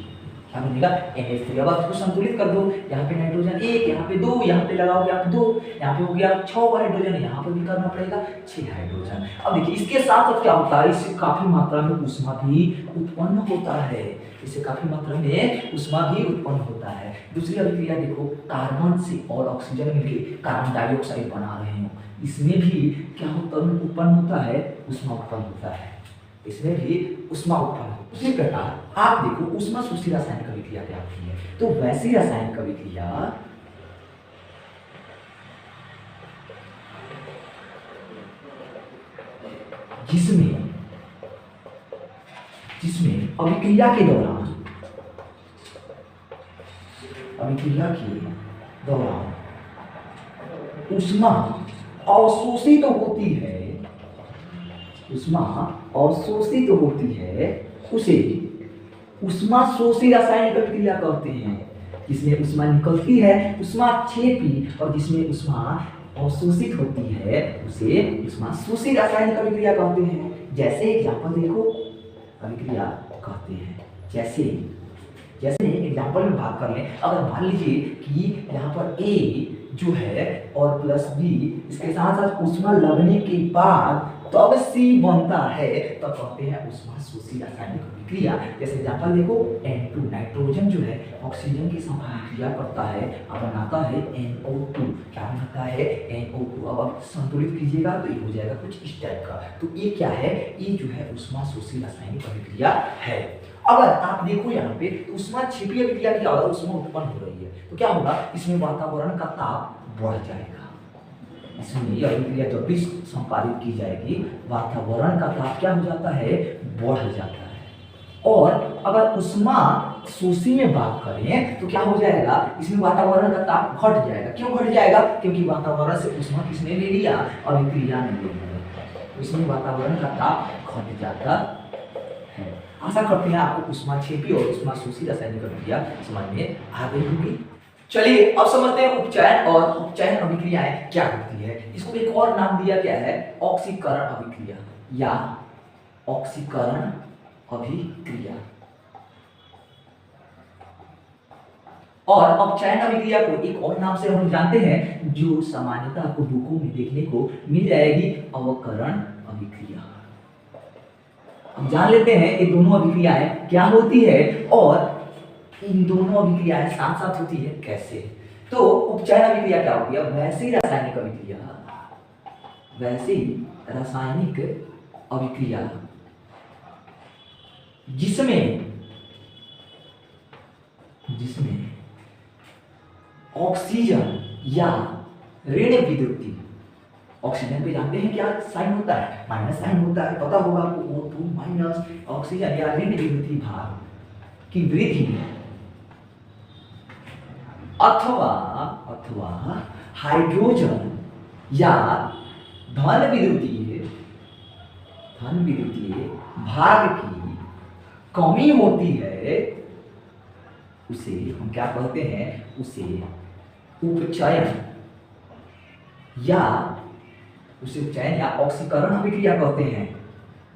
क्या बनेगा? NH3। अब आप इसको संतुलित कर दो, यहाँ पे नाइट्रोजन 1, यहाँ पे 2, यहाँ पे लगाओगे आप 2, यहाँ पे हो गया 6 हाइड्रोजन, यहाँ पे भी करना पड़ेगा 6 हाइड्रोजन। अब देखिए इसके साथ साथ क्या होता है, इससे काफी मात्रा में उष्मा भी उत्पन्न होता है, इससे काफी मात्रा में उष्मा भी उत्पन्न होता है। दूसरी अभिक्रिया देखो, कार्बन से और ऑक्सीजन मिलकर कार्बन डाइऑक्साइड बना रहे हो, इसमें भी क्या उत्पन्न होता है? उष्मा उत्पन्न होता है, इसमें भी उष्मा उत्पन्न होता है। उसी प्रकार आप देखो उष्माशोषी रासायनिक अभिक्रिया क्या होती है, तो वैसी रासायनिक अभिक्रिया जिसमें अभिक्रिया के दौरान उष्मा अवशोषित होती है, उष्मा अवशोषित होती है, उसे उष्माशोषी रासायनिक अभिक्रिया कहते हैं। जिसमें उष्मा निकलती है उष्माक्षेपी, और जिसमें उष्मा अवशोषित होती है उसे उष्माशोषी रासायनिक अभिक्रिया कहते हैं। जैसे एग्जाम्पल देखो, अभिक्रिया कहते हैं जैसे एग्जाम्पल में बात कर लें। अगर मान लीजिए कि यहाँ पर A जो है और प्लस बी, इसके साथ साथ उष्मा लगने के बाद तब C बनता है, तब कहते हैं उष्माशोषी रासायनिक अभिक्रिया। जैसे एग्जाम्पल देखो, N2 नाइट्रोजन जो है ऑक्सीजन के साथ अभिक्रिया करता है और बनाता है NO2। क्या बनाता है? NO2। अब आप संतुलित कीजिएगा तो ये हो जाएगा कुछ इस टाइप का। तो ये क्या है? ये जो है उष्माशोषी रासायनिक अभिक्रिया है। अगर आप देखो यहाँ पे तो उष्माक्षेपी अभिक्रिया क्या होगा? उष्मा उत्पन्न हो रही है तो क्या होगा? इसमें वातावरण का ताप बढ़ जाएगा। इसमें यह अभिक्रिया जब भी संपादित की जाएगी, वातावरण का ताप क्या हो जाता है? बढ़ जाता है। और अगर उष्माशोषी में बात करें तो क्या हो जाएगा? इसमें वातावरण का ताप घट जाएगा। क्यों घट जाएगा? क्योंकि वातावरण से उष्मा किसने ले लिया? अभिक्रिया ने ले लिया। इसमें वातावरण का ताप घट जाता है। आशा करते हैं आपको उष्माक्षेपी और उष्माशोषी रासायनिक अभिक्रिया समझ में आ गई होगी। चलिए अब समझते हैं उपचयन और उपचयन अभिक्रियाएं क्या होती है। इसको एक और नाम दिया गया है ऑक्सीकरण अभिक्रिया या ऑक्सीकरण अभिक्रिया। और अपचयन अभिक्रिया को एक और नाम से हम जानते हैं जो सामान्यतः आपको बुकों में देखने को मिल जाएगी, अवकरण अभिक्रिया। हम जान लेते हैं ये दोनों अभिक्रियाएं क्या होती है और इन दोनों अभिक्रियाएं साथ साथ होती है कैसे। तो उपचयन अभिक्रिया क्या होती है? वैसी रासायनिक अभिक्रिया जिसमें ऑक्सीजन या ऋण विद्युतीय, ऑक्सीजन पे जानते हैं क्या साइन होता है? माइनस साइन होता है, पता होगा आपको। O2 माइनस ऑक्सीजन या ऋण विद्युतीय भार की वृद्धि अथवा हाइड्रोजन या धन विद्युतीय भाग की कमी होती है, उसे हम क्या कहते हैं? उसे उपचयन या ऑक्सीकरण अभिक्रिया कहते हैं।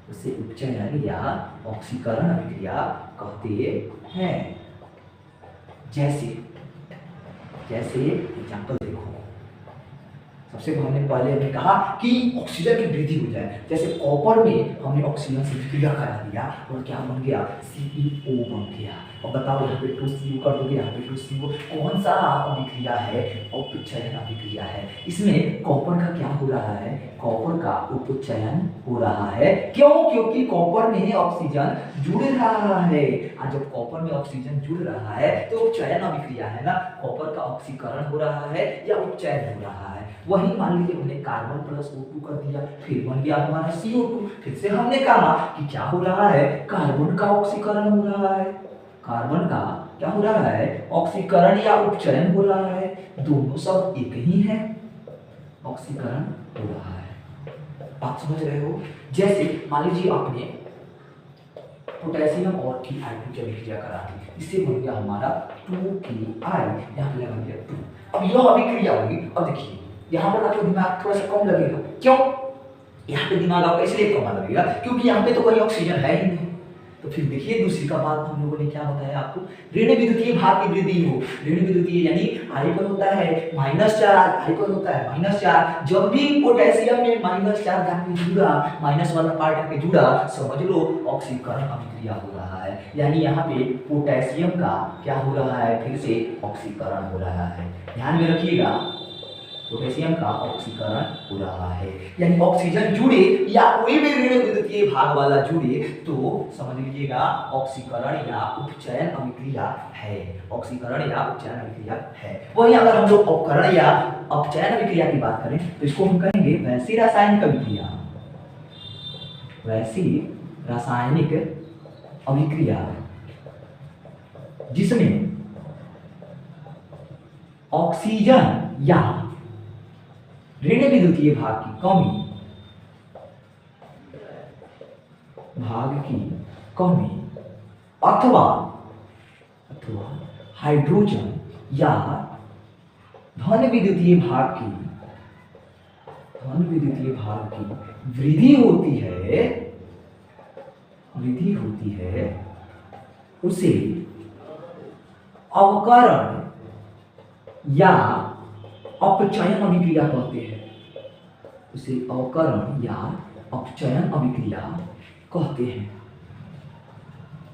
उसे उपचयन या ऑक्सीकरण अभिक्रिया कहते हैं। जैसे एग्जाम्पल देखो, सबसे पहले हमने कहा कि ऑक्सीजन की वृद्धि हो जाए, जैसे कॉपर में हमने ऑक्सीजन से विक्रिया करा दिया और क्या बन गया, CO बन गया। और बताओ यहाँ पे 2CO कर दोगे, यहाँ पे 2CO, कौन सा अभिक्रिया है, उपचयन अभिक्रिया है। इसमें कॉपर का क्या हो रहा है, कॉपर का उपचयन हो रहा है। क्यों? क्योंकि कॉपर में ऑक्सीजन जुड़ रहा है, और जब कॉपर में ऑक्सीजन जुड़ रहा है तो उपचयन अभिक्रिया है ना, कॉपर का ऑक्सीकरण हो रहा है या उपचयन हो रहा है। वही मान लीजिए हमने कार्बन प्लस O2 कर दिया, फिर बन गया हमारा CO2। फिर से हमने कहा कि क्या हो रहा है, कार्बन का ऑक्सीकरण हो रहा है, कार्बन का क्या हो रहा है, ऑक्सीकरण या उपचयन हो रहा है। दोनों सब एक ही है, ऑक्सीकरण हो रहा है। बात समझ रहे हो? जैसे मान लीजिए आपने पोटेशियम और की हाइड्रोजन अभिक्रिया करा दी, इससे बन गया हमारा 2KI, यहाँ पे लगा दिया 2। अब यह अभिक्रिया होगी। अब देखिए यहाँ पर आपको दिमाग थोड़ा सा कम लगेगा। क्यों? यहाँ पे दिमाग आपका इसलिए कम लगेगा क्योंकि यहाँ पे तो कोई ऑक्सीजन है ही नहीं। तो फिर देखिए दूसरी का बात हम लोगों ने क्या बताया आपको, ऋण विद्युतीय भाग की वृद्धि हो। ऋण विद्युतीय यानी I पर होता है -4, I पर होता है -4। जब भी पोटेशियम में -4 जाके जुड़ा, माइनस वाला पार्ट आके जुड़ा, समझ लो ऑक्सीकरण अभिक्रिया हो रहा है। यानी यहाँ पे पोटेशियम का क्या हो रहा है, फिर से ऑक्सीकरण हो रहा है। ध्यान में रखिएगा, पोटेशियम का ऑक्सीकरण हो रहा है। यानी ऑक्सीजन जुड़े या कोई भी ऋण विद्युतीय भाग वाला जुड़े तो समझ लीजिएगा ऑक्सीकरण या उपचयन अभिक्रिया है, ऑक्सीकरण या उपचयन अभिक्रिया है। वही अगर हम लोग अपकरण या अपचयन अभिक्रिया की बात करें तो इसको हम कहेंगे वैसी रासायनिक अभिक्रिया, वैसी रासायनिक अभिक्रिया जिसमें ऑक्सीजन या ऋण विद्युतीय भाग की कमी अथवा हाइड्रोजन या धन विद्युतीय भाग की वृद्धि होती है, उसे अवकरण या अपचयन अभिक्रिया कहते हैं। उसे अवकरण या अपचयन अभिक्रिया कहते हैं।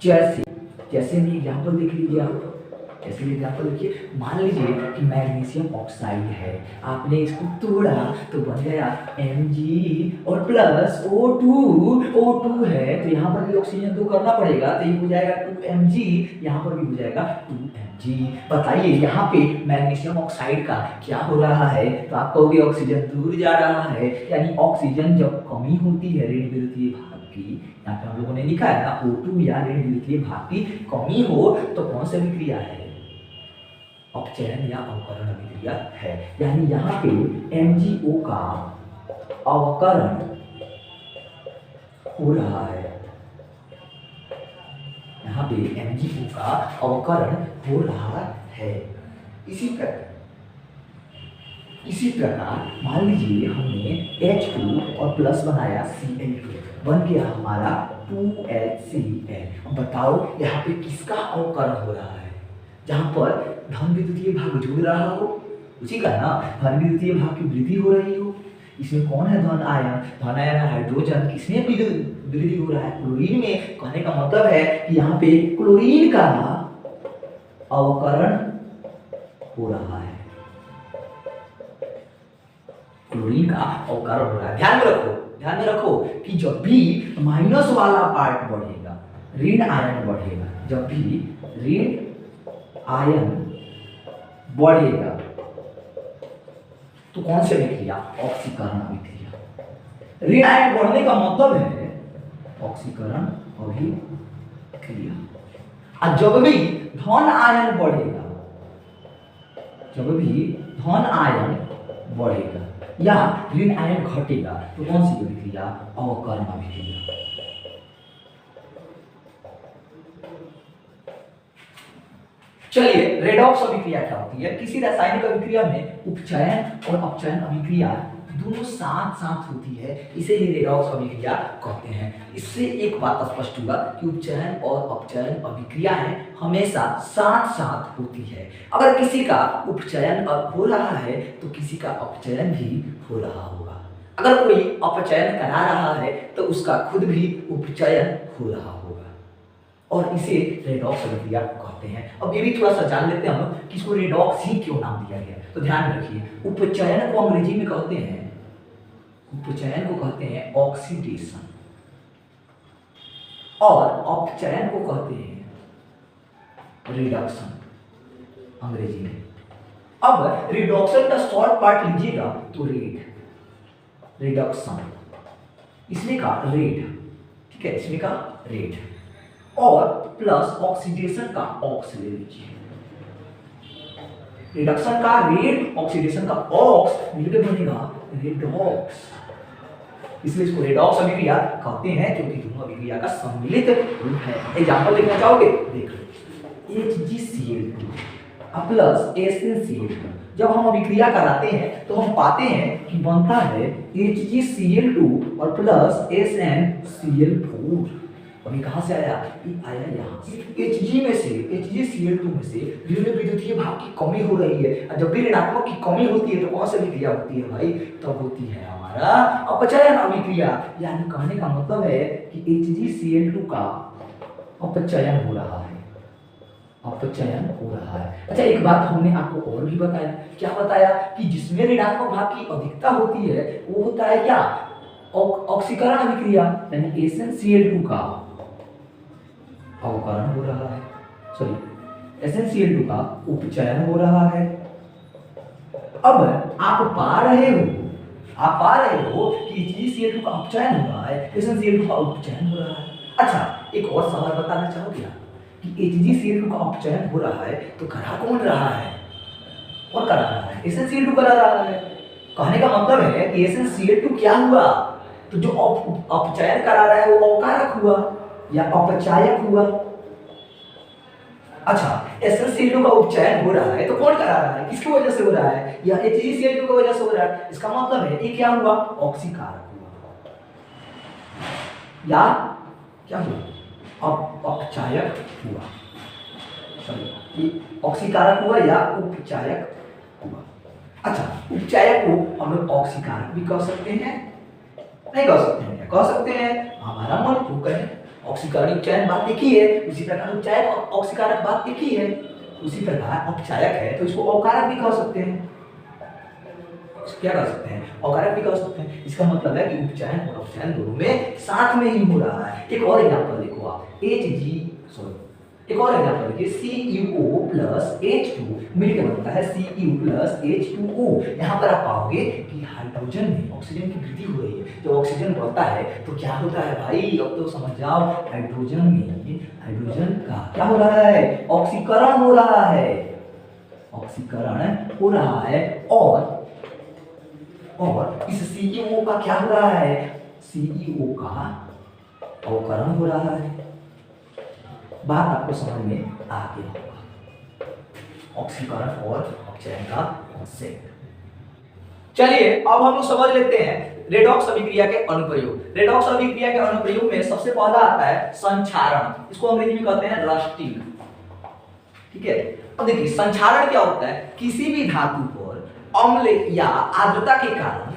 जैसे में एग्जाम्पल देख लीजिए आप, जैसे एग्जाम्पल देखिए, मान लीजिए कि मैग्नीशियम ऑक्साइड है, आपने इसको तोड़ा तो बन गया Mg और प्लस O2 है, तो यहाँ पर भी ऑक्सीजन तो करना पड़ेगा, तो ये हो जाएगा 2Mg, यहाँ पर भी हो जाएगा 2Mg। बताइए यहाँ पे मैग्नीशियम ऑक्साइड का क्या हो रहा है, तो आप कहोगे ऑक्सीजन दूर जा रहा है। यानी ऑक्सीजन जब कमी होती है ऋण विद्युतीय भाग की, यहाँ पे हम लोगों ने लिखा है ना O2 या ऋण विद्युतीय भाग की कमी हो तो कौन सी अभिक्रिया है, अपचयन या अवकरण अभिक्रिया है। यानी यहाँ पे MgO का अवकरण हो रहा है, यहाँ पे MgO का अवकरण हो रहा है। इसी प्रकार मान लीजिए हमने H2 और प्लस बनाया Cl2, बन गया हमारा 2HCl। बताओ यहाँ पे किसका अवकरण हो रहा है, जहां पर धन विद्युतीय भाग जुड़ रहा हो उसी का ना, धन विद्युतीय भाग की वृद्धि हो रही हो। इसमें कौन है धन आयन हाइड्रोजन, किसमें वृद्धि हो रहा है, क्लोरीन में। कहने का मतलब है कि यहाँ पे क्लोरीन का अवकरण हो रहा है, क्लोरीन का अवकरण हो रहा है। ध्यान में रखो कि जब भी माइनस वाला पार्ट बढ़ेगा, ऋण आयन बढ़ेगा, जब भी ऋण आयन बढ़ेगा तो कौन सी अभिक्रिया, ऑक्सीकरण अभिक्रिया। ऋण आयन बढ़ने का मतलब है ऑक्सीकरण अभिक्रिया। और जब भी धन आयन बढ़ेगा या ऋण आयन घटेगा तो कौन सी अभिक्रिया, अवकरण अभिक्रिया। चलिए रेडॉक्स अभिक्रिया क्या होती है। किसी रासायनिक अभिक्रिया में उपचयन और अपचयन अभिक्रिया दोनों साथ साथ होती है, इसे ही रेडॉक्स अभिक्रिया कहते हैं। इससे एक बात स्पष्ट हुआ कि उपचयन और अपचयन अभिक्रियाएं हमेशा साथ साथ होती है। अगर किसी का उपचयन हो रहा है तो किसी का अपचयन भी हो रहा होगा। अगर कोई अपचयन करा रहा है तो उसका खुद भी उपचयन हो रहा होगा, और इसे रेडॉक्स अभिक्रिया कहते हैं। अब ये भी थोड़ा सा जान लेते हैं हम कि इसको रेडॉक्स ही क्यों नाम दिया गया। तो ध्यान रखिए, उपचयन को अंग्रेजी में कहते हैं, उपचयन को कहते हैं ऑक्सीडेशन, और अपचयन को कहते हैं रिडक्शन अंग्रेजी में। अब रिडक्शन का शॉर्ट पार्ट लीजिएगा तो रिडक्शन, इसमें का रेड, ठीक है, इसमें का रेड, और प्लस ऑक्सीडेशन का ऑक्स ले लीजिए। रिडक्शन का रेड, ऑक्सीडेशन का ऑक्स मिलकर बनेगा रेडॉक्स, इसलिए इसको रेडॉक्स अभिक्रिया कहते हैं क्योंकि दोनों अभिक्रिया का सम्मिलित रूप है। एग्जांपल देखना चाहोगे, देख लो, HgCl2 प्लस SnCl2। जब हम अभिक्रिया कराते हैं तो हम पाते हैं कि बनता है HgCl2 और प्लस SnCl4। अभी कहाँ से आया? ये आया यहाँ से। Hg में से, HgCl2 में से ऋण विद्युतीय भाग की कमी हो रही है, और जब भी ऋणात्मक की कमी होती है तो कौन सी अभिक्रिया होती है भाई? तब होती है हमारा अपचयन अभिक्रिया। यानी कहने का मतलब है कि HgCl2 का अपचयन हो रहा है, अपचयन हो रहा है। अच्छा, एक बात हमने आपको और भी बताया, क्या बताया? कि जिसमें ऋणात्मक भाग की अधिकता होती है वो होता है क्या? ऑक्सीकरण अभिक्रिया, यानी SnCl2 का अवकरण हो रहा है, सॉरी SnCl2 का उपचयन हो रहा है। अब आप पा रहे हो कि HgCl2 का अपचयन हो रहा है, SnCl2 का उपचयन हो रहा है। अच्छा, एक और सवाल बताना चाहोगे कि HgCl2 का अपचयन हो रहा है तो करा कौन रहा है? और करा रहा है SnCl2 करा रहा है। कहने का मतलब है कि SnCl2 क्या हुआ? तो जो अपचयन करा रहा है वो अवकारक हुआ या अपचायक हुआ। अच्छा, SnCl2 का उपचयन हो रहा है तो कौन करा रहा है? किसकी वजह से हो रहा है? या HgCl2 की वजह से हो रहा है। इसका मतलब है ये क्या हुआ? ऑक्सीकारक हुआ, या क्या हुआ? अपचायक हुआ, सॉरी, ये ऑक्सीकारक हुआ या उपचायक हुआ। अच्छा, उपचायक को हम लोग ऑक्सीकारक भी कह सकते हैं, नहीं कह सकते हैं? कह सकते हैं, हमारा मन को कहें। ऑक्सीकरण उपचयन बात एक ही है, उसी प्रकार उपचायक ऑक्सीकारक बात एक ही है, उसी प्रकार अपचायक है तो इसको अवकारक भी कह सकते हैं। क्या कह सकते हैं? अवकारक भी कह सकते हैं। इसका मतलब है कि उपचयन और अपचयन दोनों में साथ में ही हो रहा है। एक और एग्जांपल देखो आप, एक और एग्जांपल देखिए, CuO प्लस H2 मिलकर बनता है Cu प्लस H2O। यहाँ पर आप पाओगे कि हाइड्रोजन में ऑक्सीजन की वृद्धि हो रही है। जब ऑक्सीजन बढ़ता है तो क्या होता है भाई? अब तो समझ जाओ, हाइड्रोजन का क्या हो रहा है? ऑक्सीकरण हो रहा है, ऑक्सीकरण हो रहा है। और इस CuO का क्या हो रहा है? CuO का अवकरण हो रहा है। बात आपको समझ में आ गया होगा, ऑक्सीकरण और अपचयन का कॉन्सेप्ट। चलिए अब हम लोग समझ लेते हैं रेडॉक्स अभिक्रिया के अनुप्रयोग। रेडॉक्स अभिक्रिया के अनुप्रयोग में सबसे पहला आता है संक्षारण, इसको अंग्रेजी में कहते हैं रस्टिंग, ठीक है। अब देखिए, संक्षारण क्या होता है? किसी भी धातु पर अम्ल या आर्द्रता के कारण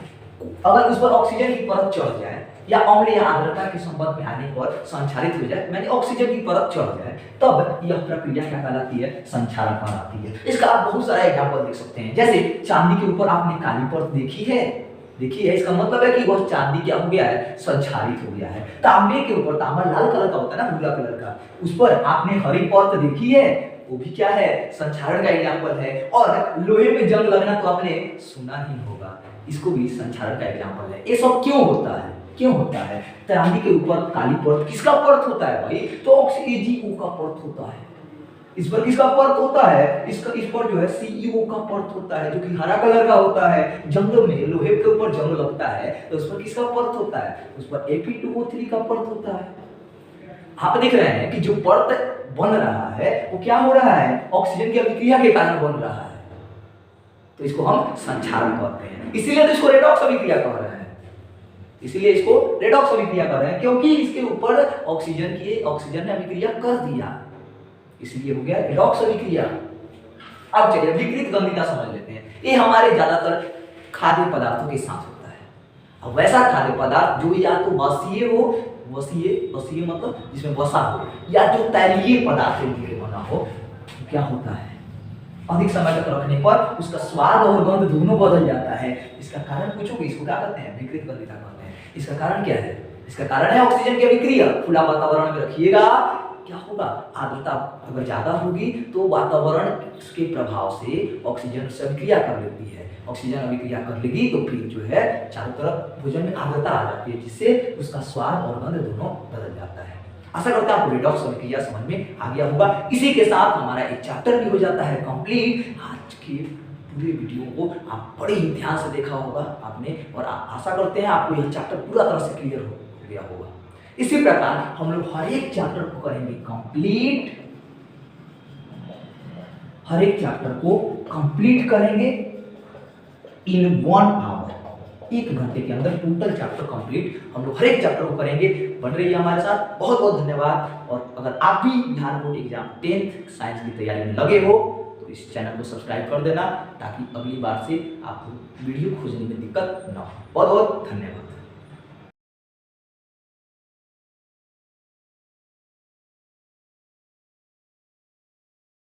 अगर उस पर ऑक्सीजन की परत चढ़ जाए या अम्ल या आर्द्रता के संपर्क में आने पर संक्षारित हो जाए, यानी ऑक्सीजन की परत चढ़ जाए, तब यह प्रक्रिया क्या कहलाती है? संक्षारण कहलाती है। इसका आप बहुत सारा एग्जांपल देख सकते हैं। जैसे चांदी के ऊपर आपने काली परत देखी है, इसका मतलब है कि वह चांदी क्या हो गया है? संक्षारित हो गया है। तांबे के ऊपर, तांबा लाल कलर का होता है ना, भूरा कलर का, उस पर आपने हरी परत देखी है, वो भी क्या है? संक्षारण का एग्जांपल है। और लोहे में जंग लगना तो आपने सुना ही होगा, इसको भी संक्षारण का एग्जांपल है। ये सब क्यों होता है? चांदी के ऊपर काली परत, किसका परत होता है भाई? तो AgO का परत होता है। इस पर किसका परत होता है? इस पर जो है CuO का परत होता है, जो कि हरा कलर का होता है। जंग में लोहे के ऊपर जंग लगता है तो उस पर किसका परत होता है? उस पर Fe2O3 का परत होता है। आप देख रहे हैं कि जो परत बन रहा है वो क्या हो रहा है? ऑक्सीजन की अभिक्रिया के कारण बन रहा है। तो इसको हम संक्षारण कहते हैं। इसीलिए तो इसको रेडॉक्स अभिक्रिया कह रहे हैं, इसीलिए इसको रेडॉक्स अभिक्रिया कह रहे हैं, क्योंकि इसके ऊपर ऑक्सीजन ने अभिक्रिया कर दिया, इसलिए हो गया रेडॉक्स अभिक्रिया। अब चलिए विकृत गंधिता समझ लेते हैं। ये हमारे ज्यादातर खाद्य पदार्थों के साथ होता है। अब वैसा खाद्य पदार्थ जो या तो वसीय हो, वसीय मतलब जिसमें वसा हो, या जो तैलीय पदार्थ से बना हो, तो क्या होता है अधिक समय तक रखने पर उसका स्वाद और गंध दोनों बदल जाता है। इसका कारण पूछोगे, इसको क्या कहते हैं? विकृत गंधिता कहते हैं। इसका कारण क्या है? इसका कारण है ऑक्सीजन की अभिक्रिया। खुला वातावरण में रखिएगा, क्या होगा? आर्द्रता अगर ज्यादा होगी तो वातावरण के प्रभाव से ऑक्सीजन से अभिक्रिया कर लेती है, ऑक्सीजन अभिक्रिया कर लेगी तो फिर जो है चारों तरफ भोजन में आर्द्रता आ जाती है, जिससे उसका स्वाद और गंध दोनों बदल जाता है। आशा करता हूं आपको रेडॉक्स अभिक्रिया समझ में आ गया होगा। इसी के साथ हमारा एक चैप्टर भी हो जाता है कंप्लीट। आज के पूरे वीडियो को आप बड़े ही ध्यान से देखा होगा आपने, और आशा करते हैं आपको यह चैप्टर पूरा तरह से क्लियर हो गया होगा। इसी प्रकार हम लोग हर एक चैप्टर को करेंगे कंप्लीट, हर एक चैप्टर को कंप्लीट करेंगे इन 1 आवर, 1 घंटे के अंदर टोटल चैप्टर कंप्लीट हम लोग हर एक चैप्टर को करेंगे। बन रही है हमारे साथ, बहुत बहुत धन्यवाद। और अगर आप भी Bihar board exam 10th science की तैयारी में लगे हो तो इस चैनल को सब्सक्राइब कर देना, ताकि अगली बार से आपको वीडियो खोजने में दिक्कत न हो। बहुत बहुत धन्यवाद।